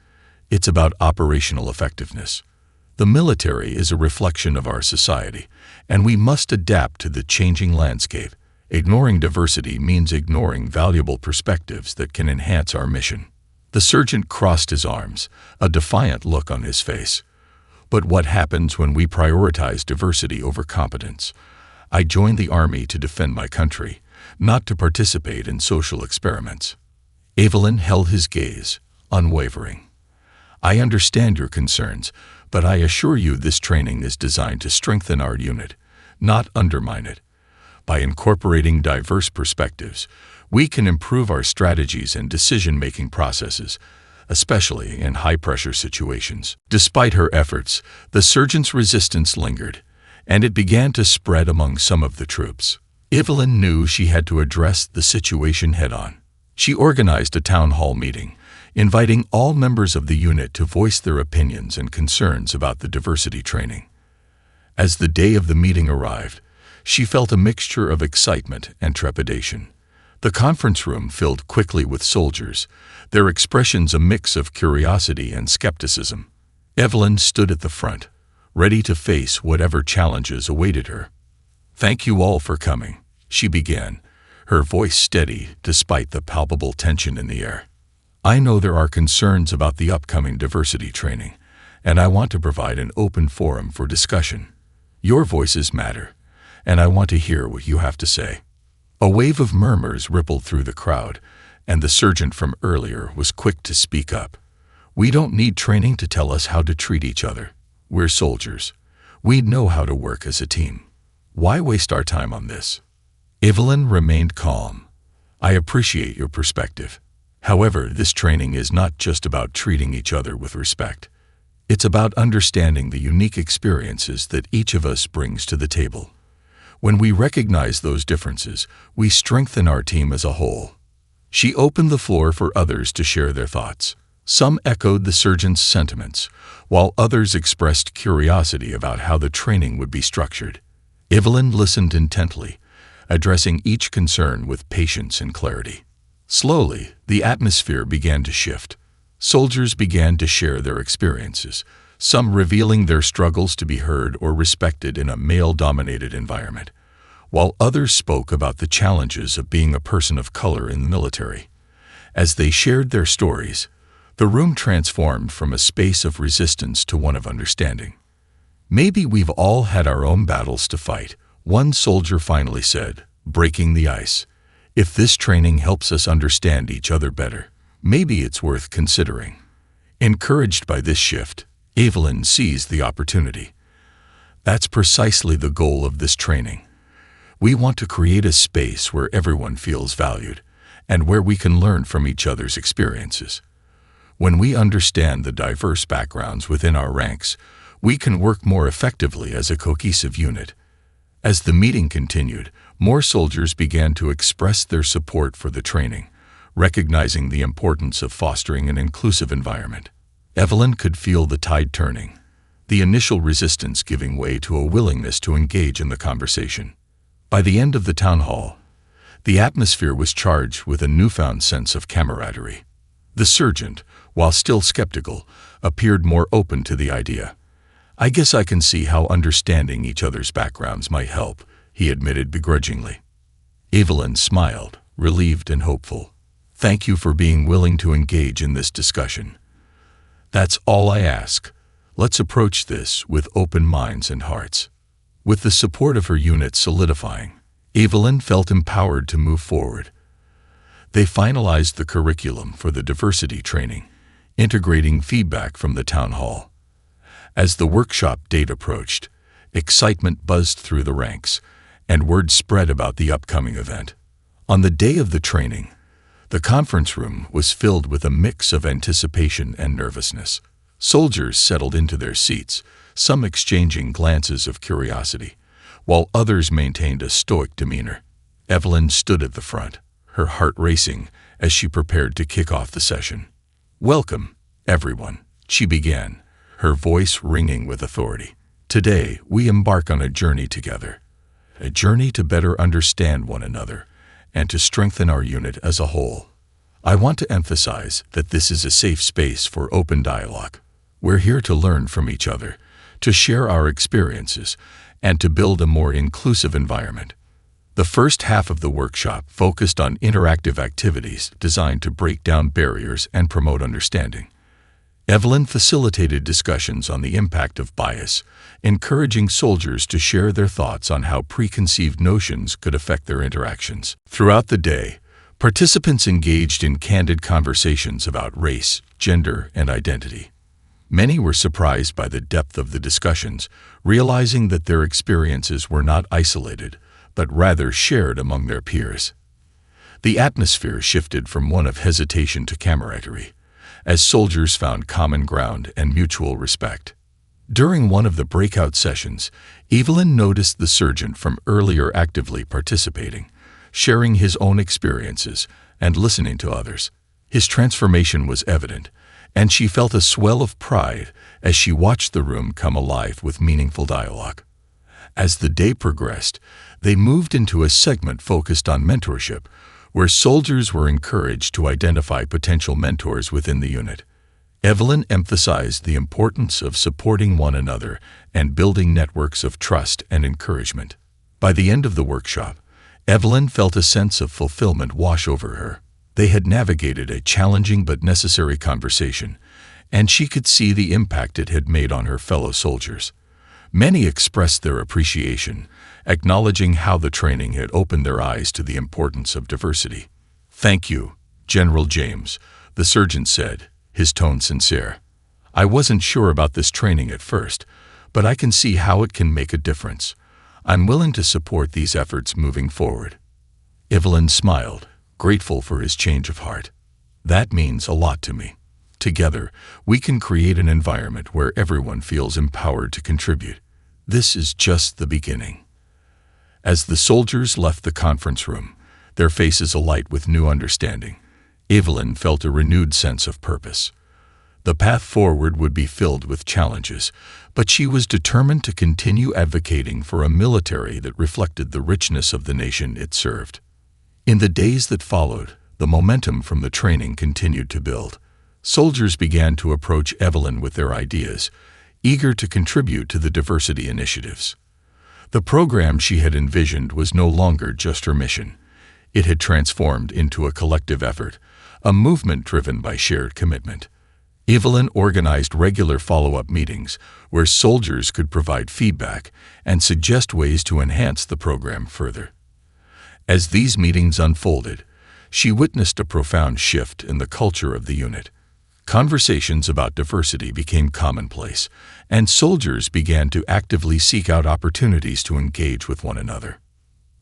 It's about operational effectiveness. The military is a reflection of our society, and we must adapt to the changing landscape. Ignoring diversity means ignoring valuable perspectives that can enhance our mission. The sergeant crossed his arms, a defiant look on his face. "But what happens when we prioritize diversity over competence? I joined the Army to defend my country, not to participate in social experiments." Evelyn held his gaze, unwavering. "I understand your concerns, but I assure you this training is designed to strengthen our unit, not undermine it. By incorporating diverse perspectives, we can improve our strategies and decision-making processes, especially in high-pressure situations." Despite her efforts, the surgeon's resistance lingered, and it began to spread among some of the troops. Evelyn knew she had to address the situation head-on. She organized a town hall meeting, inviting all members of the unit to voice their opinions and concerns about the diversity training. As the day of the meeting arrived, she felt a mixture of excitement and trepidation. The conference room filled quickly with soldiers, their expressions a mix of curiosity and skepticism. Evelyn stood at the front, ready to face whatever challenges awaited her. "Thank you all for coming," she began, her voice steady despite the palpable tension in the air. "I know there are concerns about the upcoming diversity training, and I want to provide an open forum for discussion. Your voices matter, and I want to hear what you have to say." A wave of murmurs rippled through the crowd, and the sergeant from earlier was quick to speak up. "We don't need training to tell us how to treat each other. We're soldiers. We know how to work as a team. Why waste our time on this?" Evelyn remained calm. "I appreciate your perspective. However, this training is not just about treating each other with respect. It's about understanding the unique experiences that each of us brings to the table. When we recognize those differences, we strengthen our team as a whole." She opened the floor for others to share their thoughts. Some echoed the sergeant's sentiments, while others expressed curiosity about how the training would be structured. Evelyn listened intently, addressing each concern with patience and clarity. Slowly, the atmosphere began to shift. Soldiers began to share their experiences, some revealing their struggles to be heard or respected in a male-dominated environment, while others spoke about the challenges of being a person of color in the military. As they shared their stories, the room transformed from a space of resistance to one of understanding. "Maybe we've all had our own battles to fight," one soldier finally said, breaking the ice. "If this training helps us understand each other better, maybe it's worth considering." Encouraged by this shift, Evelyn seized the opportunity. "That's precisely the goal of this training. We want to create a space where everyone feels valued and where we can learn from each other's experiences. When we understand the diverse backgrounds within our ranks, we can work more effectively as a cohesive unit." As the meeting continued, more soldiers began to express their support for the training, recognizing the importance of fostering an inclusive environment. Evelyn could feel the tide turning, the initial resistance giving way to a willingness to engage in the conversation. By the end of the town hall, the atmosphere was charged with a newfound sense of camaraderie. The sergeant, while still skeptical, appeared more open to the idea. "I guess I can see how understanding each other's backgrounds might help," he admitted begrudgingly. Evelyn smiled, relieved and hopeful. "Thank you for being willing to engage in this discussion. That's all I ask. Let's approach this with open minds and hearts." With the support of her unit solidifying, Evelyn felt empowered to move forward. They finalized the curriculum for the diversity training, integrating feedback from the town hall. As the workshop date approached, excitement buzzed through the ranks, and word spread about the upcoming event. On the day of the training, the conference room was filled with a mix of anticipation and nervousness. Soldiers settled into their seats, some exchanging glances of curiosity, while others maintained a stoic demeanor. Evelyn stood at the front, her heart racing as she prepared to kick off the session. "Welcome, everyone," she began, her voice ringing with authority. "Today, we embark on a journey together, a journey to better understand one another and to strengthen our unit as a whole. I want to emphasize that this is a safe space for open dialogue. We're here to learn from each other, to share our experiences, and to build a more inclusive environment." The first half of the workshop focused on interactive activities designed to break down barriers and promote understanding. Evelyn facilitated discussions on the impact of bias, encouraging soldiers to share their thoughts on how preconceived notions could affect their interactions. Throughout the day, participants engaged in candid conversations about race, gender, and identity. Many were surprised by the depth of the discussions, realizing that their experiences were not isolated, but rather shared among their peers. The atmosphere shifted from one of hesitation to camaraderie, as soldiers found common ground and mutual respect. During one of the breakout sessions, Evelyn noticed the sergeant from earlier actively participating, sharing his own experiences and listening to others. His transformation was evident, and she felt a swell of pride as she watched the room come alive with meaningful dialogue. As the day progressed, they moved into a segment focused on mentorship, where soldiers were encouraged to identify potential mentors within the unit. Evelyn emphasized the importance of supporting one another and building networks of trust and encouragement. By the end of the workshop, Evelyn felt a sense of fulfillment wash over her. They had navigated a challenging but necessary conversation, and she could see the impact it had made on her fellow soldiers. Many expressed their appreciation, acknowledging how the training had opened their eyes to the importance of diversity. "Thank you, General James," the surgeon said, his tone sincere. "I wasn't sure about this training at first, but I can see how it can make a difference. I'm willing to support these efforts moving forward." Evelyn smiled, grateful for his change of heart. "That means a lot to me. Together, we can create an environment where everyone feels empowered to contribute. This is just the beginning." As the soldiers left the conference room, their faces alight with new understanding, Evelyn felt a renewed sense of purpose. The path forward would be filled with challenges, but she was determined to continue advocating for a military that reflected the richness of the nation it served. In the days that followed, the momentum from the training continued to build. Soldiers began to approach Evelyn with their ideas, eager to contribute to the diversity initiatives. The program she had envisioned was no longer just her mission. It had transformed into a collective effort, a movement driven by shared commitment. Evelyn organized regular follow-up meetings where soldiers could provide feedback and suggest ways to enhance the program further. As these meetings unfolded, she witnessed a profound shift in the culture of the unit. Conversations about diversity became commonplace, and soldiers began to actively seek out opportunities to engage with one another.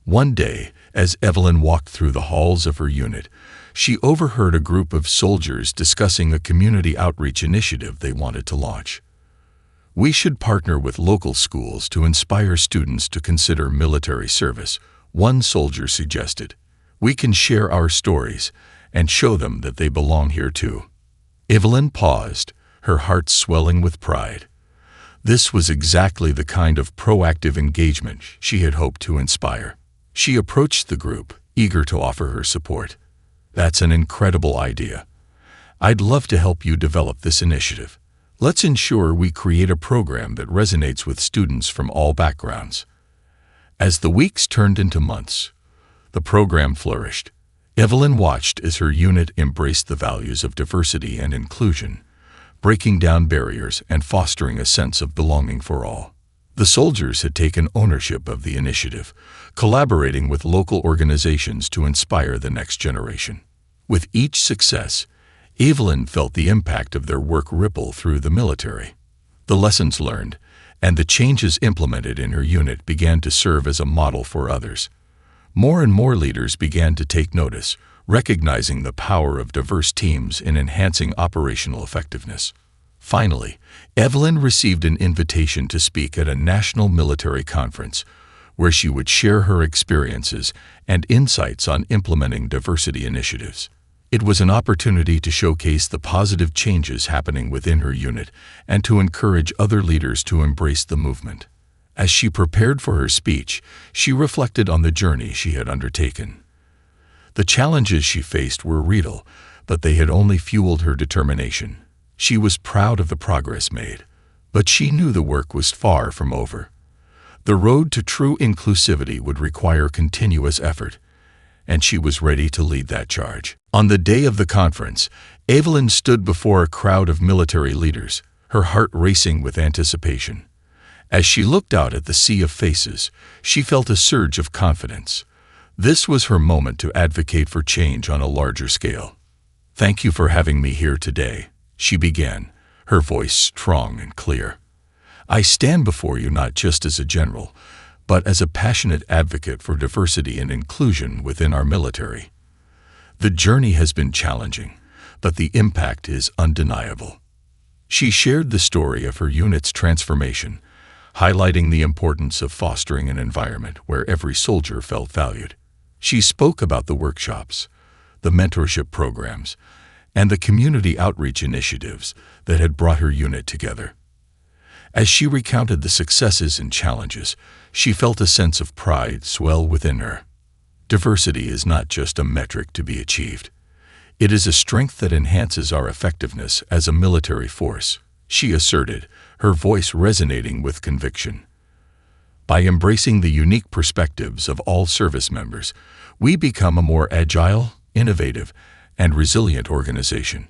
One day, as Evelyn walked through the halls of her unit, she overheard a group of soldiers discussing a community outreach initiative they wanted to launch. "We should partner with local schools to inspire students to consider military service," one soldier suggested. "We can share our stories and show them that they belong here too." Evelyn paused, her heart swelling with pride. This was exactly the kind of proactive engagement she had hoped to inspire. She approached the group, eager to offer her support. "That's an incredible idea. I'd love to help you develop this initiative. Let's ensure we create a program that resonates with students from all backgrounds." As the weeks turned into months, the program flourished. Evelyn watched as her unit embraced the values of diversity and inclusion, breaking down barriers and fostering a sense of belonging for all. The soldiers had taken ownership of the initiative, collaborating with local organizations to inspire the next generation. With each success, Evelyn felt the impact of their work ripple through the military. The lessons learned and the changes implemented in her unit began to serve as a model for others. More and more leaders began to take notice, recognizing the power of diverse teams in enhancing operational effectiveness. Finally, Evelyn received an invitation to speak at a national military conference, where she would share her experiences and insights on implementing diversity initiatives. It was an opportunity to showcase the positive changes happening within her unit and to encourage other leaders to embrace the movement. As she prepared for her speech, she reflected on the journey she had undertaken. The challenges she faced were real, but they had only fueled her determination. She was proud of the progress made, but she knew the work was far from over. The road to true inclusivity would require continuous effort, and she was ready to lead that charge. On the day of the conference, Evelyn stood before a crowd of military leaders, her heart racing with anticipation. As she looked out at the sea of faces, she felt a surge of confidence. This was her moment to advocate for change on a larger scale. "Thank you for having me here today," she began, her voice strong and clear. "I stand before you not just as a general, but as a passionate advocate for diversity and inclusion within our military. The journey has been challenging, but the impact is undeniable." She shared the story of her unit's transformation, highlighting the importance of fostering an environment where every soldier felt valued. She spoke about the workshops, the mentorship programs, and the community outreach initiatives that had brought her unit together. As she recounted the successes and challenges, she felt a sense of pride swell within her. Diversity is not just a metric to be achieved. It is a strength that enhances our effectiveness as a military force, she asserted, her voice resonating with conviction. By embracing the unique perspectives of all service members, we become a more agile, innovative, and resilient organization.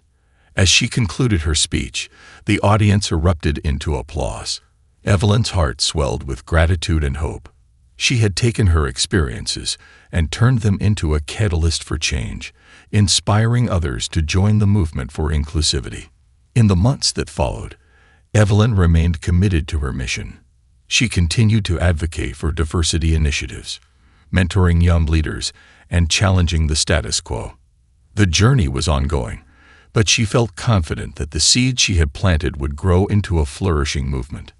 As she concluded her speech, the audience erupted into applause. Evelyn's heart swelled with gratitude and hope. She had taken her experiences and turned them into a catalyst for change, inspiring others to join the movement for inclusivity. In the months that followed, Evelyn remained committed to her mission. She continued to advocate for diversity initiatives, mentoring young leaders and challenging the status quo. The journey was ongoing, but she felt confident that the seed she had planted would grow into a flourishing movement.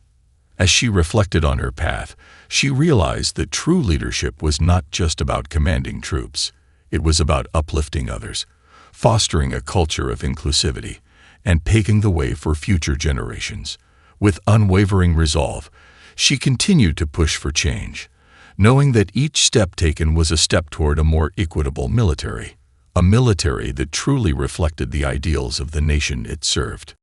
As she reflected on her path, she realized that true leadership was not just about commanding troops. It was about uplifting others, fostering a culture of inclusivity, and paving the way for future generations. With unwavering resolve, she continued to push for change, knowing that each step taken was a step toward a more equitable military, a military that truly reflected the ideals of the nation it served.